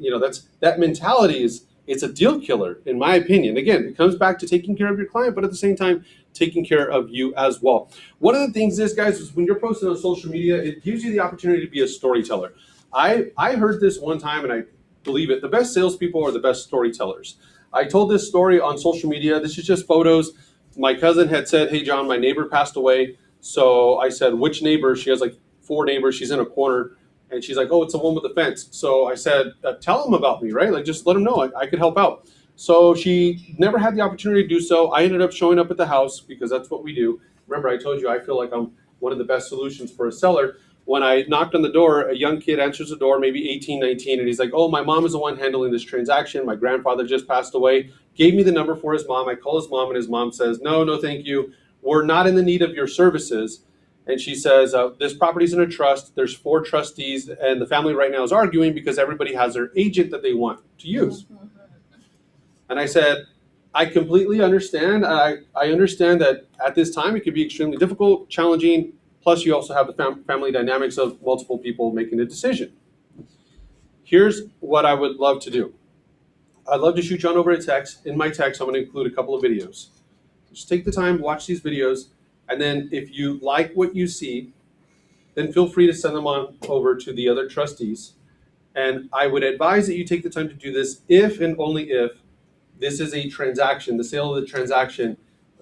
that mentality it's a deal killer, in my opinion. Again, it comes back to taking care of your client, but at the same time, taking care of you as well. One of the things is, guys, is when you're posting on social media, it gives you the opportunity to be a storyteller. I heard this one time and I believe it. The best salespeople are the best storytellers. I told this story on social media. This is just photos. My cousin had said, hey, John, my neighbor passed away. So I said, which neighbor? She has like 4 neighbors. She's in a corner. And she's like, oh, it's the one with the fence. So I said, tell them about me, right? Like, just let them know I could help out. So she never had the opportunity to do so. I ended up showing up at the house because that's what we do. Remember, I told you I feel like I'm one of the best solutions for a seller. When I knocked on the door, a young kid answers the door, maybe 18, 19, and he's like, oh, my mom is the one handling this transaction. My grandfather just passed away. Gave me the number for his mom. I call his mom, and his mom says, no, thank you. We're not in the need of your services. And she says, this property's in a trust. There's 4 trustees, and the family right now is arguing because everybody has their agent that they want to use. And I said, I completely understand. I understand that at this time it could be extremely difficult, challenging. Plus, you also have the family dynamics of multiple people making a decision. Here's what I would love to do. I'd love to shoot you on over a text. In my text, I'm going to include a couple of videos. Just take the time, watch these videos, and then if you like what you see, then feel free to send them on over to the other trustees. And I would advise that you take the time to do this if and only if this is a transaction. The sale of the transaction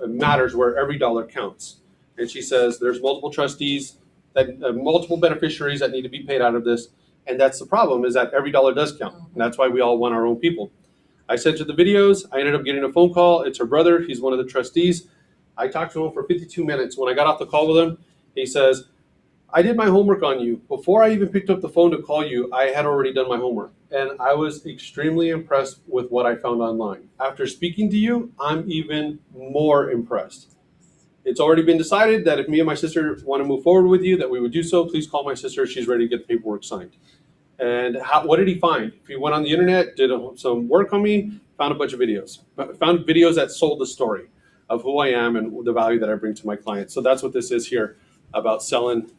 matters where every dollar counts. And she says there's multiple trustees, that multiple beneficiaries that need to be paid out of this. And that's the problem, is that every dollar does count. And that's why we all want our own people. I sent her the videos. I ended up getting a phone call. It's her brother. He's one of the trustees. I talked to him for 52 minutes. When I got off the call with him, he says, I did my homework on you. Before I even picked up the phone to call you, I had already done my homework. And I was extremely impressed with what I found online. After speaking to you, I'm even more impressed. It's already been decided that if me and my sister want to move forward with you, that we would do so. Please call my sister. She's ready to get the paperwork signed. And what did he find? He went on the internet, did some work on me, found a bunch of videos. Found videos that sold the story of who I am and the value that I bring to my clients. So that's what this is here about selling,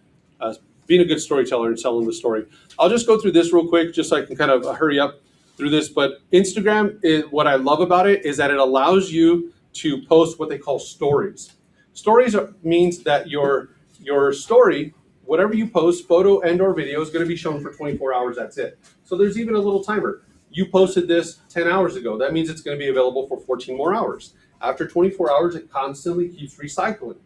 being a good storyteller and selling the story. I'll just go through this real quick just so I can kind of hurry up through this. But Instagram, what I love about it is that it allows you to post what they call stories. Stories means that your story, whatever you post, photo and or video, is going to be shown for 24 hours. That's it. So there's even a little timer. You posted this 10 hours ago. That means it's going to be available for 14 more hours. After 24 hours, it constantly keeps recycling.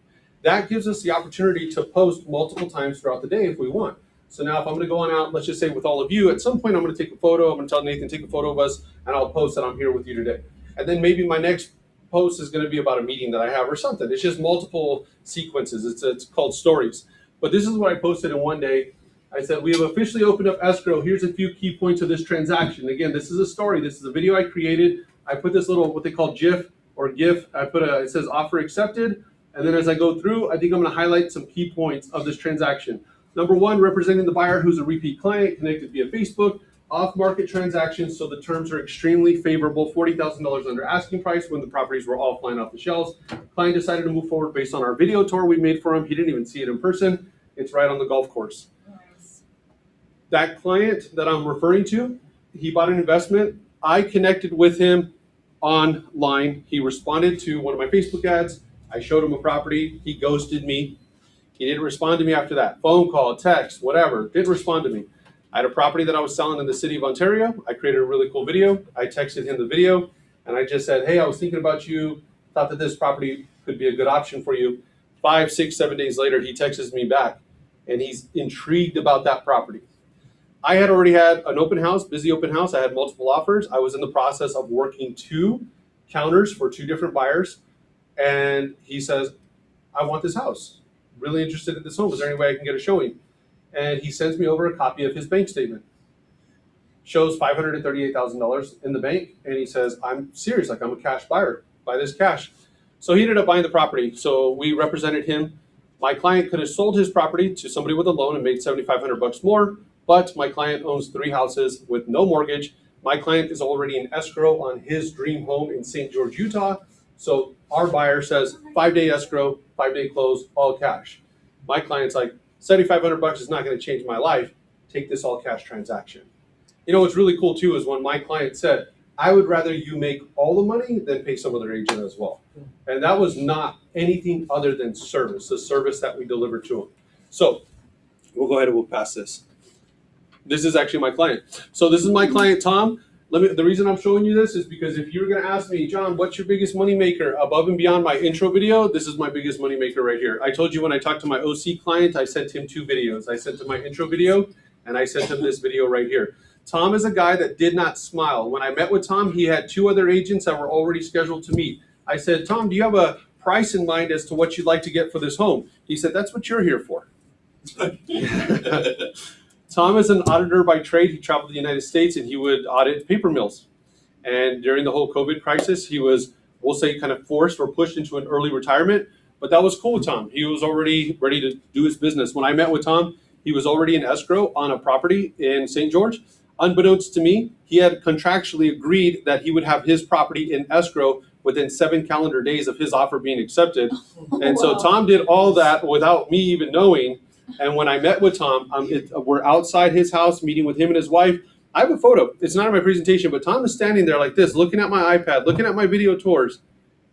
That gives us the opportunity to post multiple times throughout the day if we want. So now if I'm gonna go on out, let's just say with all of you, at some point I'm gonna take a photo, I'm gonna tell Nathan, take a photo of us, and I'll post that I'm here with you today. And then maybe my next post is gonna be about a meeting that I have or something. It's just multiple sequences, it's called stories. But this is what I posted in one day. I said, we have officially opened up escrow. Here's a few key points of this transaction. Again, this is a story. This is a video I created. I put this little, what they call GIF or GIF. It says offer accepted. And then as I go through, I think I'm going to highlight some key points of this transaction. Number one, representing the buyer who's a repeat client connected via Facebook, off-market transactions. So the terms are extremely favorable, $40,000 under asking price when the properties were all flying off the shelves. Client decided to move forward based on our video tour we made for him. He didn't even see it in person. It's right on the golf course. That client that I'm referring to, he bought an investment. I connected with him online. He responded to one of my Facebook ads. I showed him a property. He ghosted me. He didn't respond to me after that. Phone call, text, whatever. Didn't respond to me. I had a property that I was selling in the city of Ontario. I created a really cool video. I texted him the video and I just said, hey, I was thinking about you. Thought that this property could be a good option for you. 5, 6, 7 days later, he texts me back and he's intrigued about that property. I had already had an open house, busy open house. I had multiple offers. I was in the process of working 2 counters for 2 different buyers. And he says, I want this house. Really interested in this home. Is there any way I can get a showing? And he sends me over a copy of his bank statement. Shows $538,000 in the bank. And he says, I'm serious. Like, I'm a cash buyer. Buy this cash. So he ended up buying the property. So we represented him. My client could have sold his property to somebody with a loan and made $7,500 more. But my client owns 3 houses with no mortgage. My client is already in escrow on his dream home in St. George, Utah. So our buyer says 5-day escrow, 5-day close, all cash. My client's like, $7,500 is not going to change my life. Take this all cash transaction. You know what's really cool too is when my client said, I would rather you make all the money than pay some other agent as well. And that was not anything other than service, the service that we delivered to him. So we'll go ahead and we'll pass this. This is actually my client. So this is my client, Tom. The reason I'm showing you this is because if you were going to ask me, John, what's your biggest money maker above and beyond my intro video? This is my biggest money maker right here. I told you when I talked to my OC client, I sent him 2 videos. I sent him my intro video and I sent him this video right here. Tom is a guy that did not smile. When I met with Tom, he had 2 other agents that were already scheduled to meet. I said, Tom, do you have a price in mind as to what you'd like to get for this home? He said, that's what you're here for. Tom is an auditor by trade. He traveled to the United States and he would audit paper mills. And during the whole COVID crisis, he was, we'll say, kind of forced or pushed into an early retirement. But that was cool with Tom. He was already ready to do his business. When I met with Tom, he was already in escrow on a property in St. George. Unbeknownst to me, he had contractually agreed that he would have his property in escrow within 7 calendar days of his offer being accepted. And so Tom did all that without me even knowing. And when I met with Tom, we're outside his house meeting with him and his wife. I have a photo. It's not in my presentation, but Tom is standing there like this, looking at my iPad, looking at my video tours.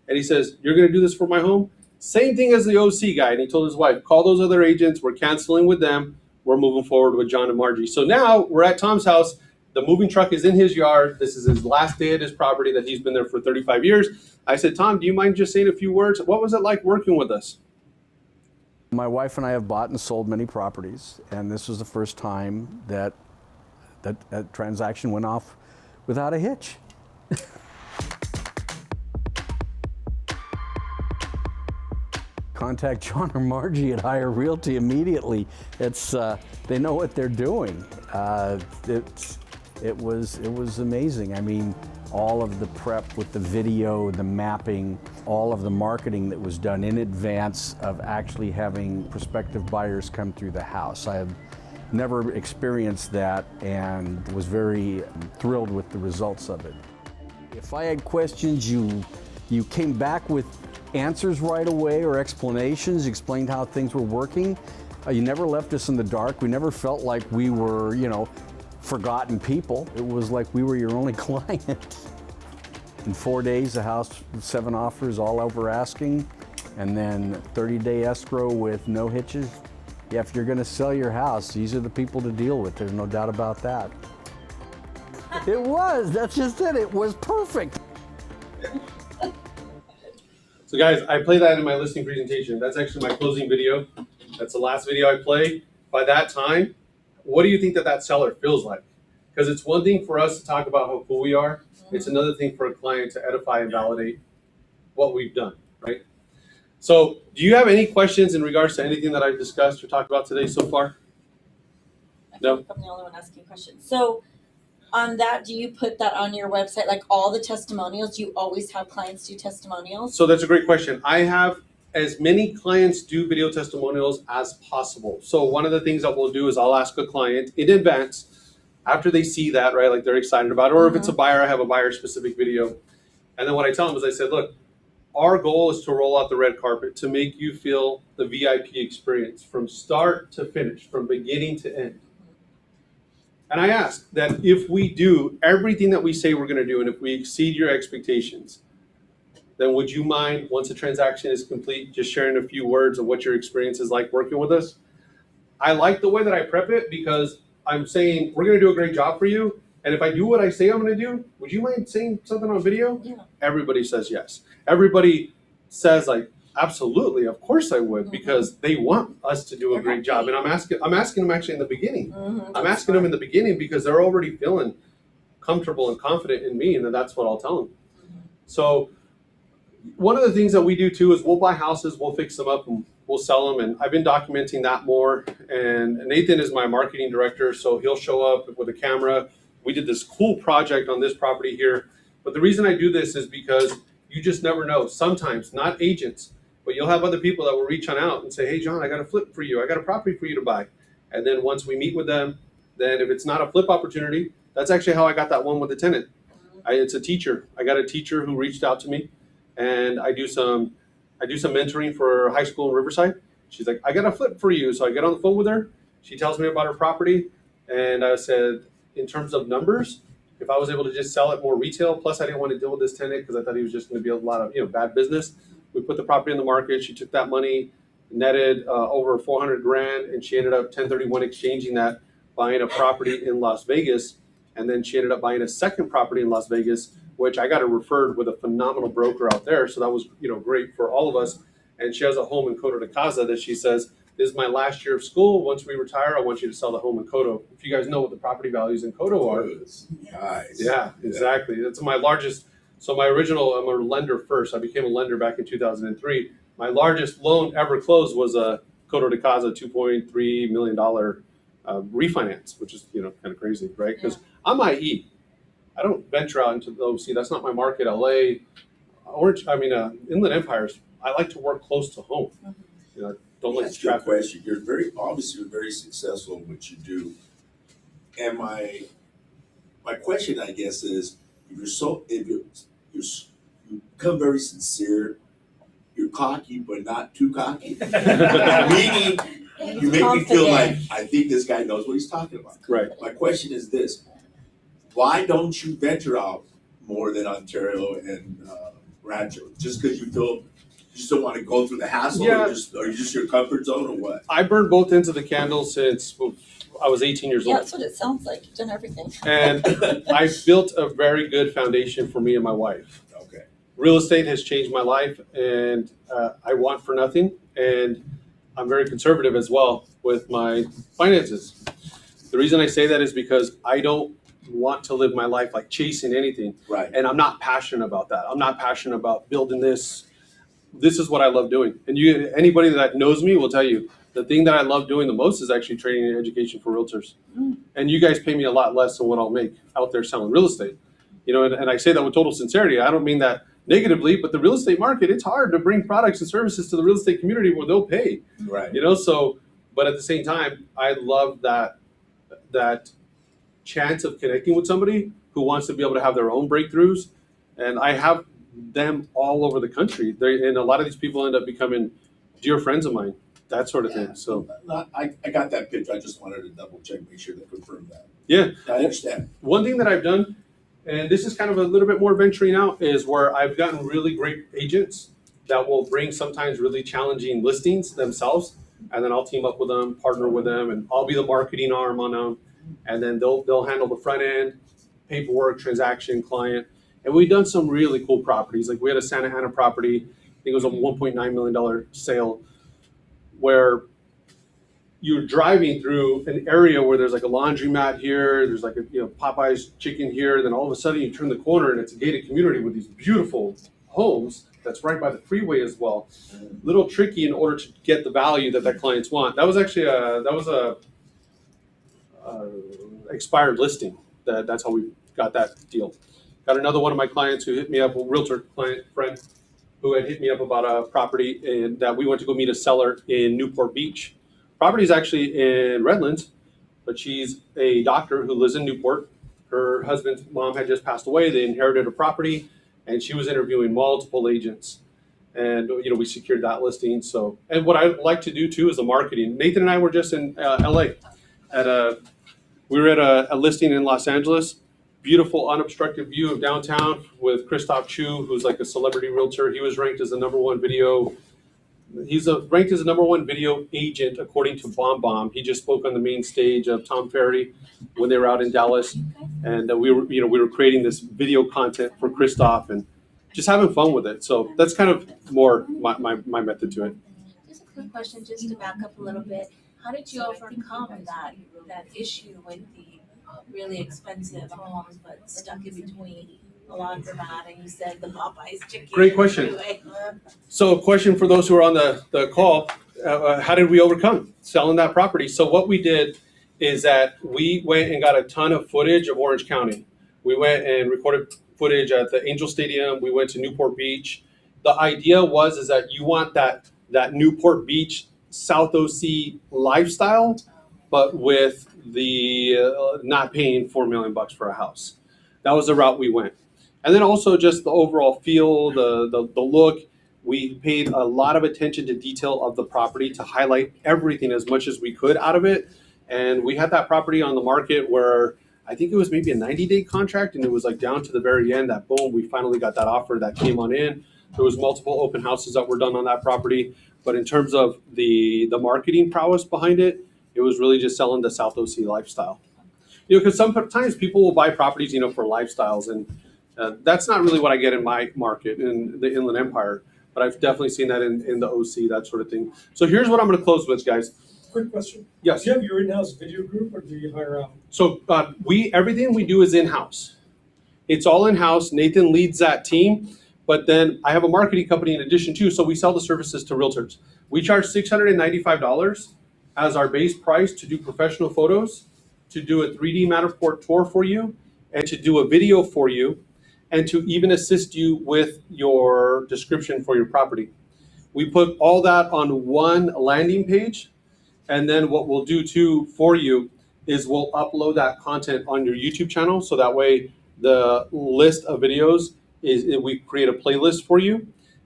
And he says, you're going to do this for my home? Same thing as the OC guy. And he told his wife, call those other agents. We're canceling with them. We're moving forward with John and Margie. So now we're at Tom's house. The moving truck is in his yard. This is his last day at his property that he's been there for 35 years. I said, Tom, do you mind just saying a few words? What was it like working with us? My wife and I have bought and sold many properties, and this was the first time that that transaction went off without a hitch. Contact John or Margie at Hire Realty immediately. It's they know what they're doing. It was amazing. I mean, all of the prep with the video, the mapping, all of the marketing that was done in advance of actually having prospective buyers come through the house. I have never experienced that and was very thrilled with the results of it. If I had questions, you came back with answers right away or explanations, explained how things were working. You never left us in the dark. We never felt like we were, forgotten people. It was like we were your only client. In 4 days, the house, 7 offers, all over asking, and then 30-day escrow with no hitches. Yeah, if you're gonna sell your house, these are the people to deal with. There's no doubt about that. It was, that's just it. It was perfect. So guys, I play that in my listing presentation. That's actually my closing video. That's the last video I play. By that time, what do you think that seller feels like? Because it's one thing for us to talk about how cool we are. It's another thing for a client to edify and validate what we've done, right? So do you have any questions in regards to anything that I've discussed or talked about today so far? I feel like I'm the only one asking questions. So on that, do you put that on your website, like all the testimonials? Do you always have clients do testimonials? So that's a great question. I have as many clients do video testimonials as possible. So one of the things that we'll do is I'll ask a client in advance, after they see that, right, like they're excited about it, or if it's a buyer, I have a buyer specific video. And then what I tell them is I said, look, our goal is to roll out the red carpet to make you feel the VIP experience from start to finish, from beginning to end. And I ask that if we do everything that we say we're going to do, and if we exceed your expectations, then would you mind, once the transaction is complete, just sharing a few words of what your experience is like working with us? I like the way that I prep it because I'm saying we're going to do a great job for you. And if I do what I say I'm going to do, would you mind saying something on video? Yeah. Everybody says yes. Everybody says like, absolutely, of course I would, because they want us to do a great job. And I'm asking them actually in the beginning. I'm asking them in the beginning because they're already feeling comfortable and confident in me, and then that's what I'll tell them. So one of the things that we do too is we'll buy houses, we'll fix them up, and we'll sell them. And I've been documenting that more. And Nathan is my marketing director, so he'll show up with a camera. We did this cool project on this property here. But the reason I do this is because you just never know. Sometimes, not agents, but you'll have other people that will reach on out and say, hey, John, I got a flip for you. I got a property for you to buy. And then once we meet with them, then if it's not a flip opportunity, that's actually how I got that one with the tenant. It's a teacher. I got a teacher who reached out to me, and I do some mentoring for high school in Riverside. She's like, I got a flip for you. So I get on the phone with her. She tells me about her property. And I said, in terms of numbers, if I was able to just sell it more retail, plus I didn't want to deal with this tenant because I thought he was just going to be a lot of bad business. We put the property in the market. She took that money, netted over $400,000, and she ended up 1031 exchanging that, buying a property in Las Vegas. And then she ended up buying a second property in Las Vegas, which I got her referred with a phenomenal broker out there. So that was great for all of us. And she has a home in Coto de Casa that she says, this is my last year of school. Once we retire, I want you to sell the home in Coto. If you guys know what the property values in Coto are. Nice. Yeah, exactly. That's my largest. So I'm a lender first. I became a lender back in 2003. My largest loan ever closed was a Coto de Casa $2.3 million refinance, which is kind of crazy, right? Because I'm IE. I don't venture out into the OC. That's not my market. LA, Inland Empires. I like to work close to home. Don't like That's a good traffic. question. You're obviously very successful in what you do. And my question, I guess, is if you become very sincere, you're cocky but not too cocky. Meaning you make me feel like I think this guy knows what he's talking about. Right. My question is this: why don't you venture out more than Ontario and Rancho? Just because you feel you just don't want to go through the hassle, or are you just your comfort zone, or what? I burned both ends of the candle since I was 18 years Yeah, old. that's what it sounds like. You've done everything. And I built a very good foundation for me and my wife. Okay. Real estate has changed my life, and I want for nothing. And I'm very conservative as well with my finances. The reason I say that is because I don't want to live my life like chasing anything. Right. And I'm not passionate about that. I'm not passionate about building this. This is what I love doing. And anybody that knows me will tell you, the thing that I love doing the most is actually training and education for realtors. And you guys pay me a lot less than what I'll make out there selling real estate. And I say that with total sincerity. I don't mean that negatively, but the real estate market, it's hard to bring products and services to the real estate community where they'll pay. Right. But at the same time, I love that chance of connecting with somebody who wants to be able to have their own breakthroughs. And I have them all over the country. And a lot of these people end up becoming dear friends of mine, that sort of thing. So I got that picture. I just wanted to double check, make sure to confirm that. Yeah. I understand. One thing that I've done, and this is kind of a little bit more venturing out, is where I've gotten really great agents that will bring sometimes really challenging listings themselves. And then I'll team up with them, partner with them, and I'll be the marketing arm on them. And then they'll handle the front end, paperwork, transaction, client. And we've done some really cool properties. Like we had a Santa Ana property, I think it was a $1.9 million sale, where you're driving through an area where there's like a laundromat here, there's like a Popeye's chicken here, then all of a sudden you turn the corner and it's a gated community with these beautiful homes that's right by the freeway as well. Little tricky in order to get the value that clients want. That was actually a expired listing. That's how we got that deal. Got another one of my clients who hit me up, a realtor client friend, who had hit me up about a property and that we went to go meet a seller in Newport Beach. Property is actually in Redlands, but she's a doctor who lives in Newport. Her husband's mom had just passed away. They inherited a property, and she was interviewing multiple agents. And we secured that listing. So, and what I like to do too is the marketing. Nathan and I were just in LA we were at a listing in Los Angeles. Beautiful unobstructed view of downtown with Christoph Chu, who's like a celebrity realtor. He was ranked as the number one video. He's ranked as the number one video agent according to BombBomb. He just spoke on the main stage of Tom Ferry when they were out in Dallas, and we were creating this video content for Christoph and just having fun with it. So that's kind of more my method to it. Just a quick question, just to back up a little bit. How did you overcome that issue with the really expensive homes, but stuck in between a laundromat and you said the Popeye's chicken? Great question. So a question for those who are on the call, how did we overcome selling that property? So what we did is that we went and got a ton of footage of Orange County. We went and recorded footage at the Angel Stadium. We went to Newport Beach. The idea is that you want that Newport Beach South OC lifestyle, but with the not paying $4 million for a house. That was the route we went. And then also just the overall feel, the look. We paid a lot of attention to detail of the property to highlight everything as much as we could out of it. And we had that property on the market where I think it was maybe a 90-day contract, and it was like down to the very end that boom, we finally got that offer that came on in. There was multiple open houses that were done on that property. But in terms of the marketing prowess behind it, it was really just selling the South OC lifestyle. Because sometimes people will buy properties, for lifestyles, and that's not really what I get in my market in the Inland Empire. But I've definitely seen that in the OC, that sort of thing. So here's what I'm going to close with, guys. Quick question. Yes. Do you have your in-house video group, or do you hire out? So everything we do is in-house. It's all in-house. Nathan leads that team. But then I have a marketing company in addition too, so we sell the services to realtors. We charge $695 as our base price to do professional photos, to do a 3D Matterport tour for you, and to do a video for you, and to even assist you with your description for your property. We put all that on one landing page, and then what we'll do too for you is we'll upload that content on your YouTube channel, so that way the list of videos we create a playlist for you.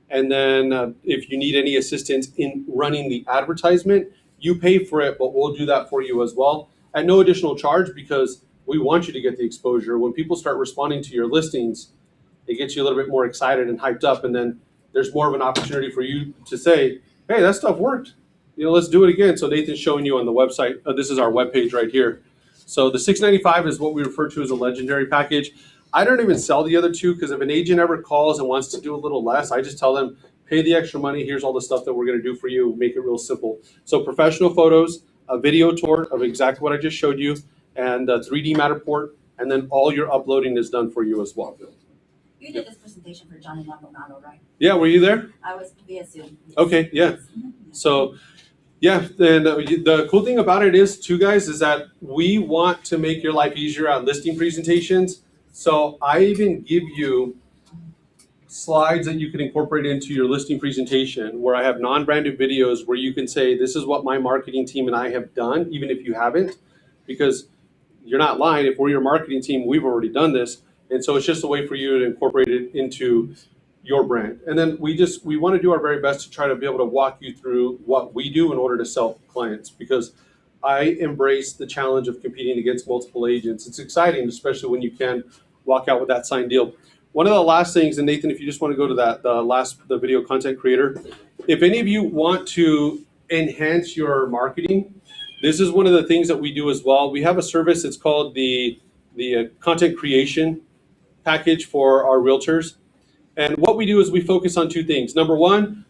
And then if you need any assistance in running the advertisement, you pay for it, but we'll do that for you as well at no additional charge, because we want you to get the exposure. When people start responding to your listings, it gets you a little bit more excited and hyped up, and then there's more of an opportunity for you to say, hey, that stuff worked. Let's do it again. So Nathan's showing you on the website. This is our webpage right here. So the $695 is what we refer to as a legendary package. I don't even sell the other two, because if an agent ever calls and wants to do a little less, I just tell them, pay the extra money. Here's all the stuff that we're going to do for you. Make it real simple. So professional photos, a video tour of exactly what I just showed you, and a 3D Matterport, and then all your uploading is done for you as well. You did this presentation for Johnny Maldonado, right? Yeah, were you there? I was via Zoom. Okay, yeah. So, yeah, and the cool thing about it is, too, guys, is that we want to make your life easier at listing presentations. So I even give you slides that you can incorporate into your listing presentation, where I have non-branded videos where you can say, this is what my marketing team and I have done, even if you haven't, because you're not lying. If we're your marketing team, we've already done this. And so it's just a way for you to incorporate it into your brand. And then we want to do our very best to try to be able to walk you through what we do in order to sell clients, because I embrace the challenge of competing against multiple agents. It's exciting, especially when you can walk out with that signed deal. One of the last things, and Nathan, if you just want to go to that, the video content creator, if any of you want to enhance your marketing, this is one of the things that we do as well. We have a service, it's called the content creation package for our realtors. And what we do is we focus on two things. Number one,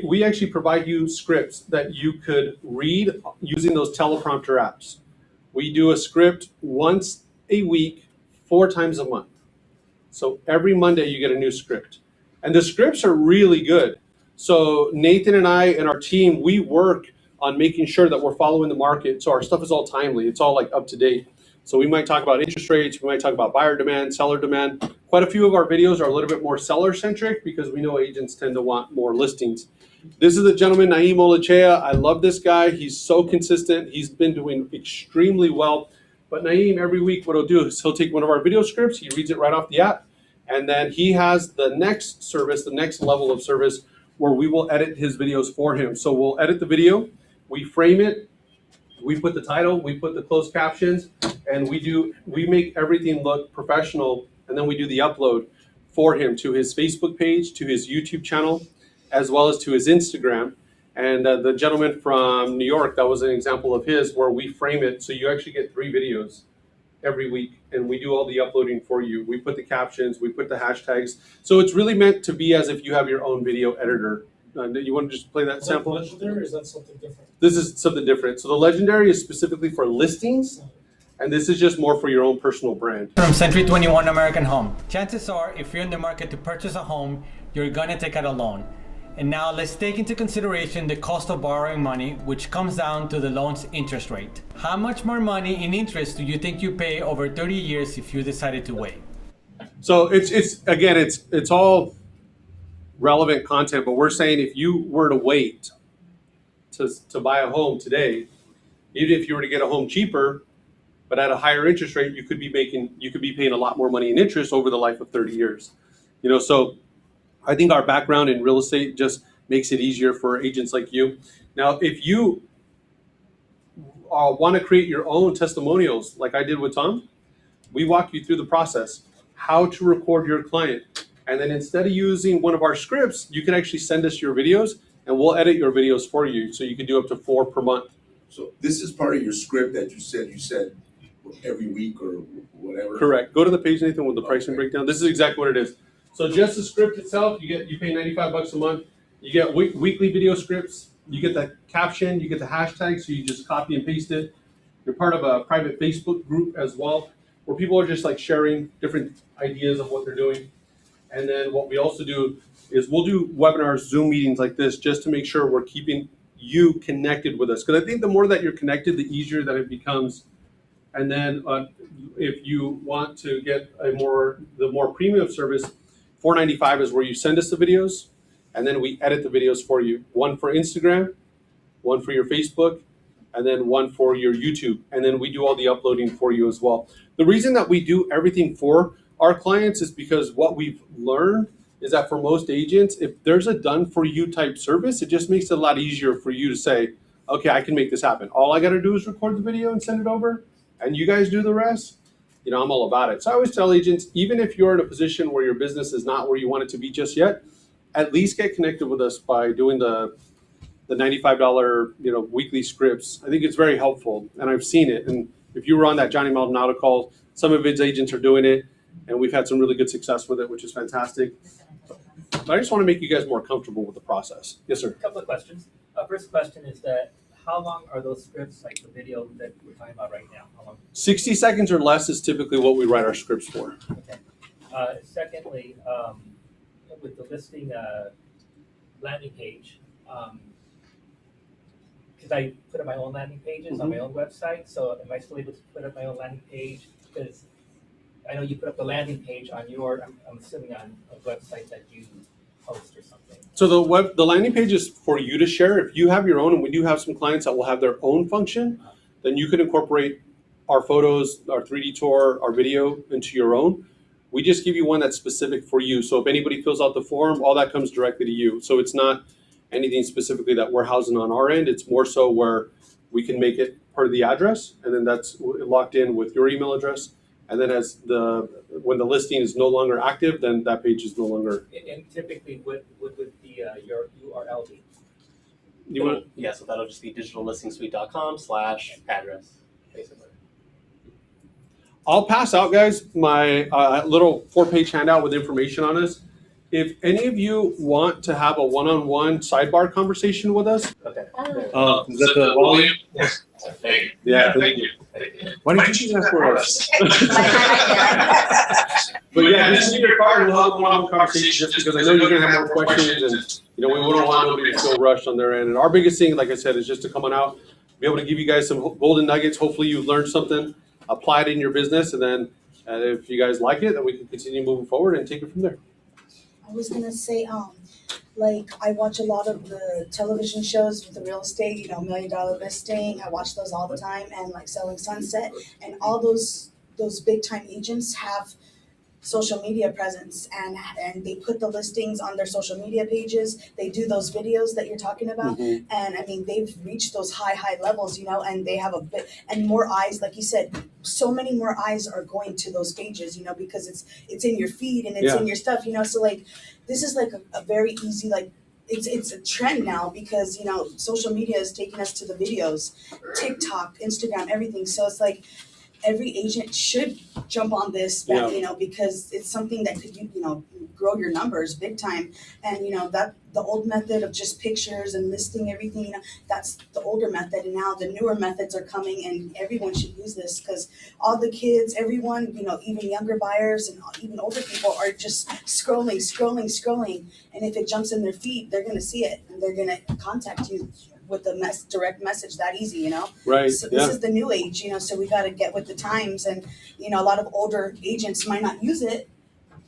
we actually provide you scripts that you could read using those teleprompter apps. We do a script once a week, 4 times a month. So every Monday you get a new script. And the scripts are really good. So Nathan and I and our team, we work on making sure that we're following the market. So our stuff is all timely. It's all like up to date. So we might talk about interest rates. We might talk about buyer demand, seller demand. Quite a few of our videos are a little bit more seller centric because we know agents tend to want more listings. This is the gentleman, Naeem Olachea. I love this guy. He's so consistent. He's been doing extremely well. But Naeem, every week, what he'll do is he'll take one of our video scripts. He reads it right off the app. And then he has the next service, the next level of service, where we will edit his videos for him. So we'll edit the video, we frame it, we put the title, we put the closed captions, and we make everything look professional, and then we do the upload for him to his Facebook page, to his YouTube channel, as well as to his Instagram. And the gentleman from New York, that was an example of his, where we frame it so you actually get 3 videos every week, and we do all the uploading for you. We put the captions, we put the hashtags. So it's really meant to be as if you have your own video editor. You want to just play that sample? Legendary, or is that something different? This is something different. So the Legendary is specifically for listings, and this is just more for your own personal brand. From Century 21 American Home. Chances are, if you're in the market to purchase a home, you're gonna take out a loan. And now let's take into consideration the cost of borrowing money, which comes down to the loan's interest rate. How much more money in interest do you think you pay over 30 years if you decided to wait? So it's all relevant content, but we're saying if you were to wait to buy a home today, even if you were to get a home cheaper, but at a higher interest rate, you could be paying a lot more money in interest over the life of 30 years. So I think our background in real estate just makes it easier for agents like you. Now, if you want to create your own testimonials, like I did with Tom, we walk you through the process, how to record your client. And then instead of using one of our scripts, you can actually send us your videos and we'll edit your videos for you. So you can do up to 4 per month. So this is part of your script that you said every week or whatever? Correct. Go to the page, Nathan, with the pricing breakdown. This is exactly what it is. So just the script itself, you pay $95 a month. You get weekly video scripts. You get the caption. You get the hashtag. So you just copy and paste it. You're part of a private Facebook group as well, where people are just like sharing different ideas of what they're doing. And then what we also do is we'll do webinars, Zoom meetings like this, just to make sure we're keeping you connected with us. Because I think the more that you're connected, the easier that it becomes. And then if you want to get the more premium service, $4.95 is where you send us the videos, and then we edit the videos for you. One for Instagram, one for your Facebook, and then one for your YouTube. And then we do all the uploading for you as well. The reason that we do everything for our clients is because what we've learned is that for most agents, if there's a done for you type service, it just makes it a lot easier for you to say, okay, I can make this happen. All I got to do is record the video and send it over, and you guys do the rest. I'm all about it. So I always tell agents, even if you're in a position where your business is not where you want it to be just yet, at least get connected with us by doing the $95 weekly scripts. I think it's very helpful, and I've seen it. And if you were on that Johnny Maldonado call, some of his agents are doing it, and we've had some really good success with it, which is fantastic. But I just want to make you guys more comfortable with the process. Yes, sir. A couple of questions. First question is that how long are those scripts, like the video that we're talking about right now? How long? 60 seconds or less is typically what we write our scripts for. Okay. Secondly, with the listing landing page, because I put up my own landing pages on my own website, so am I still able to put up my own landing page? Because I know you put up the landing page on I'm assuming on a website that you host or something. So the landing page is for you to share. If you have your own, and we do have some clients that will have their own function, then you can incorporate our photos, our 3D tour, our video into your own. We just give you one that's specific for you. So if anybody fills out the form, all that comes directly to you. So it's not anything specifically that we're housing on our end. It's more so where we can make it part of the address, and then that's locked in with your email address. And then when the listing is no longer active, then that page is no longer. And typically, what would your URL be? So that'll just be digitalllistingsuite.com/address, basically. I'll pass out, guys, my little 4-page handout with information on us. If any of you want to have a one-on-one sidebar conversation with us, Okay. is that the volume? Yes. Yeah, thank you. Why did you do that for us? But yeah, just leave your card and we'll have a one-on-one conversation just because I know you're gonna have more questions and we don't want nobody to feel rushed on their end. And our biggest thing, like I said, is just to come on out, be able to give you guys some golden nuggets. Hopefully you've learned something, apply it in your business, and then if you guys like it, then we can continue moving forward and take it from there. I was gonna say, like I watch a lot of the television shows with the real estate, $1 million listing. I watch those all the time, and like Selling Sunset, and all those big time agents have social media presence, and they put the listings on their social media pages. They do those videos that you're talking about, and I mean they've reached those high levels, and they have a bit and more eyes, like you said. So many more eyes are going to those pages, because it's in your feed and it's in your stuff, so like this is like a very easy, like it's a trend now because social media is taking us to the videos, TikTok, Instagram, everything. So it's like every agent should jump on this, because it's something that could, grow your numbers big time. And, that the old method of just pictures and listing everything, that's the older method. And now the newer methods are coming, and everyone should use this because all the kids, everyone, even younger buyers and even older people are just scrolling. And if it jumps in their feed, they're going to see it and they're going to contact you with a direct message that easy, Right. So this is the new age, so we got to get with the times, and a lot of older agents might not use it,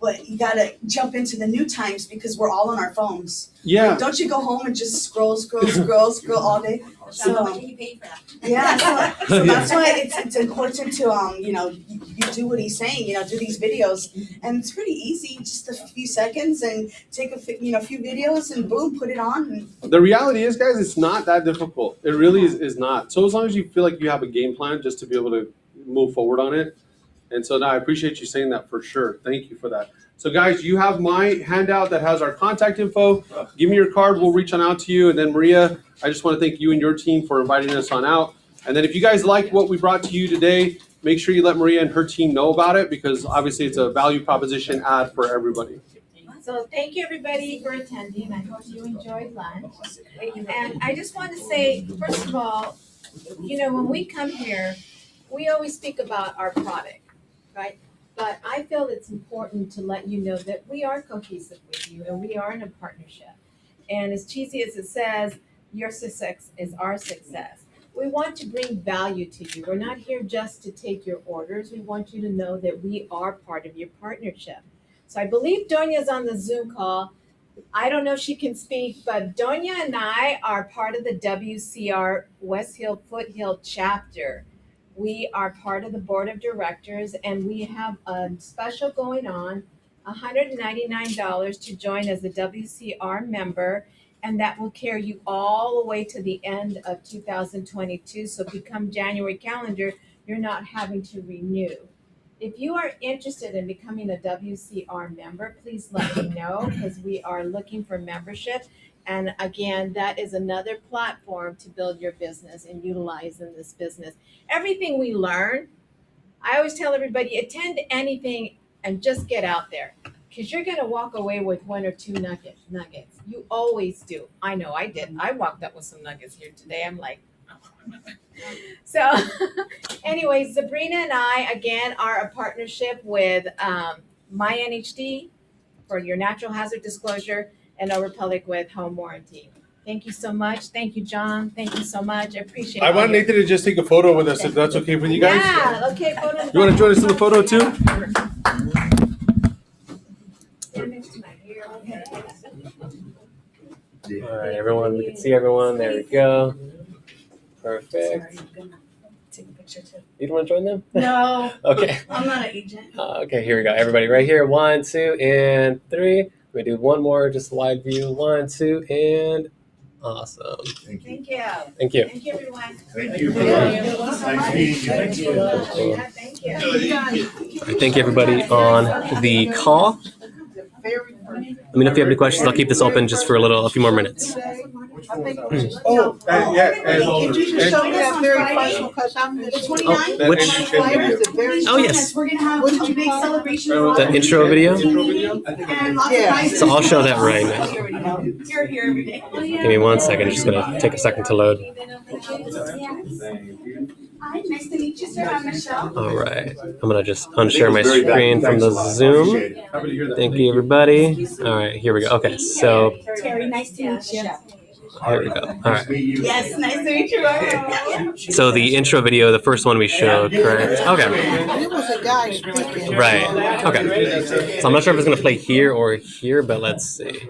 but you got to jump into the new times because we're all on our phones. Yeah. Like, don't you go home and just scroll all day? So you pay for that. yeah, so that's why it's important to you do what he's saying, do these videos, and it's pretty easy, just a few seconds, and take a few videos, and boom, put it on. The reality is, guys, it's not that difficult. It really is not. So as long as you feel like you have a game plan just to be able to move forward on it. And so now I appreciate you saying that for sure. Thank you for that. So guys, you have my handout that has our contact info. Give me your card. We'll reach on out to you. And then Maria, I just want to thank you and your team for inviting us on out. And then if you guys like what we brought to you today, make sure you let Maria and her team know about it because obviously it's a value proposition ad for everybody. So thank you everybody for attending. I hope you enjoyed lunch. And I just want to say, first of all, when we come here, we always speak about our product, right? But I feel it's important to let you know that we are cohesive with you and we are in a partnership. And as cheesy as it says, your success is our success. We want to bring value to you. We're not here just to take your orders. We want you to know that we are part of your partnership. So I believe Donia's on the Zoom call. I don't know if she can speak, but Donia and I are part of the WCR West Hill Foothill chapter. We are part of the board of directors, and we have a special going on, $199 to join as a WCR member, and that will carry you all the way to the end of 2022. So if you come January calendar, you're not having to renew. If you are interested in becoming a WCR member, please let me know because we are looking for membership. And again, that is another platform to build your business and utilize in this business. Everything we learn, I always tell everybody, attend anything and just get out there because you're going to walk away with one or two nuggets. You always do. I know I did. I walked up with some nuggets here today. I'm like, so anyway, Sabrina and I, again, are a partnership with My NHD for your natural hazard disclosure and No Republic with home warranty. Thank you so much. Thank you, John. Thank you so much. I appreciate it. I want Nathan to just take a photo with us if that's okay with you guys. Yeah, okay. Photo. You want to join us in the photo too? All right, everyone. We can see everyone. There we go. Perfect. Take a picture too. You don't want to join them? No. Okay. I'm not an agent. Okay, here we go. Everybody right here. 1, 2, and 3. We do one more, just live view. 1, 2, and awesome. Thank you. Thank you. Thank you, everyone. Thank you. Nice meeting you. Thank you. Thank you. All right, thank you, everybody on the call. Let me know if you have any questions. I'll keep this open just for a few more minutes. Oh, yeah. If you should show us on Friday, the 29th. Which? Oh, yes. We're gonna have a big celebration. The intro video? And lots of prizes. So I'll show that right now. You're here every day. Give me 1 second. It's just gonna take a second to load. Hi, nice to meet you, sir. I'm Michelle. All right. I'm gonna just unshare my screen from the Zoom. Thank you, everybody. All right, here we go. Okay, so Terry, nice to meet you. here we go. All right. Yes, nice to meet you. So the intro video, the first one we showed, correct? Okay. It was a guy speaking. Right. Okay. So I'm not sure if it's gonna play here or here, but let's see.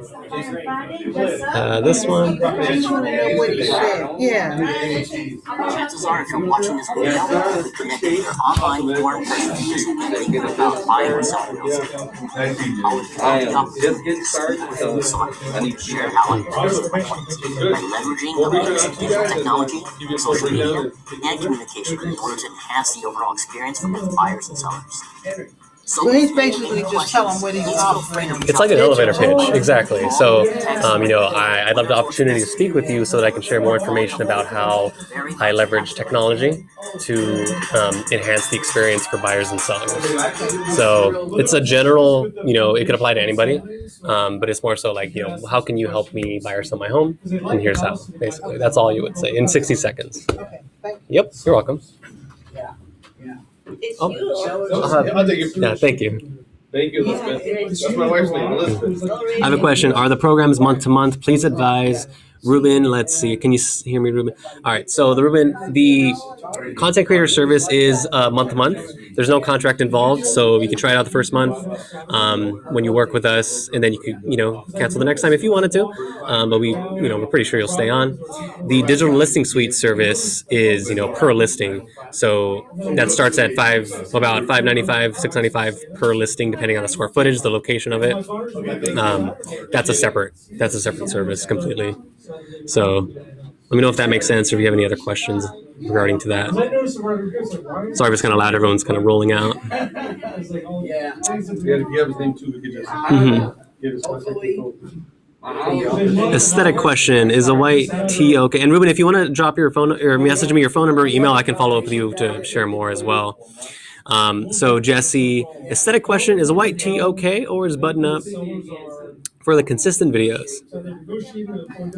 This one. I just want to know what he said. Yeah. Chances are, if you're watching this video, you'll be connected either online or in person because you can think about buying or selling real estate. I would just get started, so I need to share how I invest my clients by leveraging the latest digital technology, social media, and communication in order to enhance the overall experience for both buyers and sellers. So he's basically just telling what he's offering. It's like an elevator pitch, exactly. So, I'd love the opportunity to speak with you so that I can share more information about how I leverage technology to enhance the experience for buyers and sellers. So it's a general, it could apply to anybody, but it's more so like, how can you help me buy or sell my home? And here's how, basically. That's all you would say in 60 seconds. Yep, you're welcome. It's Oh. you. I'll take it. Yeah, thank you. Thank you, Elizabeth. That's my wife's name, Elizabeth. I have a question. Are the programs month to month? Please advise. Ruben, let's see. Can you hear me, Ruben? All right. So the content creator service is month to month. There's no contract involved, so you can try it out the first month when you work with us, and then you could cancel the next time if you wanted to. But we're pretty sure you'll stay on. The digital listing suite service is per listing, so that starts at about $595, $695 per listing, depending on the square footage, the location of it. That's a separate service completely. So let me know if that makes sense or if you have any other questions regarding to that. Sorry if it's kind of loud. Everyone's kind of rolling out. Yeah, if you have his name too, we could just get his Aesthetic question, is a white tee okay? And Ruben, if you want to drop your phone or message me your phone number or email, I can follow up with you to share more as well. So Jesse, aesthetic question, is a white tee okay or is button up for the consistent videos?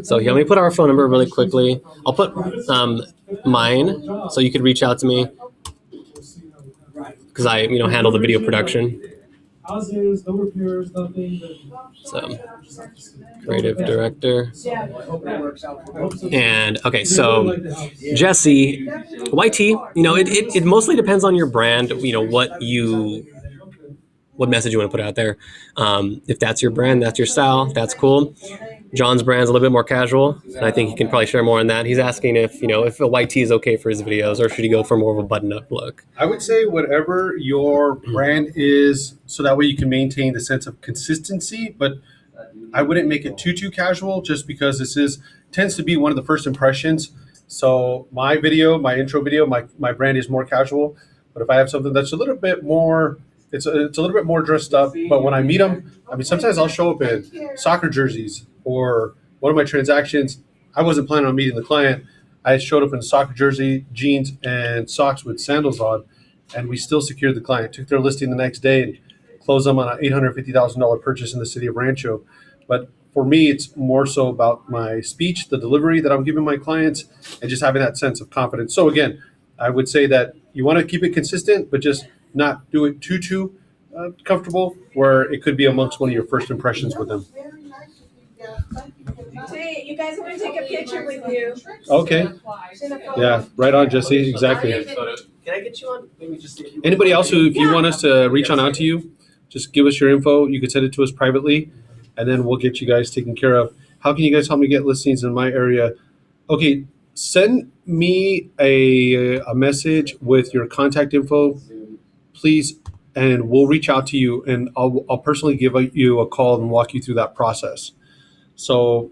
So here, let me put our phone number really quickly. I'll put mine so you could reach out to me because I handle the video production. So creative director. And okay, so Jesse, YT, it mostly depends on your brand, what message you want to put out there. If that's your brand, that's your style, that's cool. John's brand's a little bit more casual, and I think he can probably share more on that. He's asking if a white tee is okay for his videos, or should he go for more of a button-up look? I would say whatever your brand is, so that way you can maintain the sense of consistency, but I wouldn't make it too casual, just because this tends to be one of the first impressions. So my intro video, my brand is more casual, but if I have something that's a little bit more, it's a little bit more dressed up, but when I meet them, sometimes I'll show up in soccer jerseys. Or one of my transactions, I wasn't planning on meeting the client. I showed up in a soccer jersey, jeans, and socks with sandals on, and we still secured the client. Took their listing the next day and closed them on an $850,000 purchase in the city of Rancho. But for me, it's more so about my speech, the delivery that I'm giving my clients, and just having that sense of confidence. So again, I would say that you want to keep it consistent, but just not do it too comfortable, where it could be amongst one of your first impressions with them. Hey, you guys want to take a picture with you? Okay. Yeah, right on, Jesse. Exactly. Can I get you on? Maybe just Anybody else who, if you want us to reach out to you, just give us your info. You can send it to us privately, and then we'll get you guys taken care of. How can you guys help me get listings in my area? Okay, send me a message with your contact info, please, and we'll reach out to you, and I'll personally give you a call and walk you through that process. So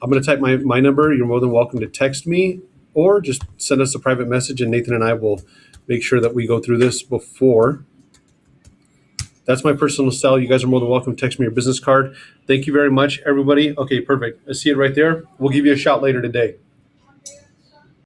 I'm going to type my number. You're more than welcome to text me or just send us a private message, and Nathan and I will make sure that we go through this before That's my personal cell. You guys are more than welcome to text me your business card. Thank you very much, everybody. Okay, perfect. I see it right there. We'll give you a shout later today.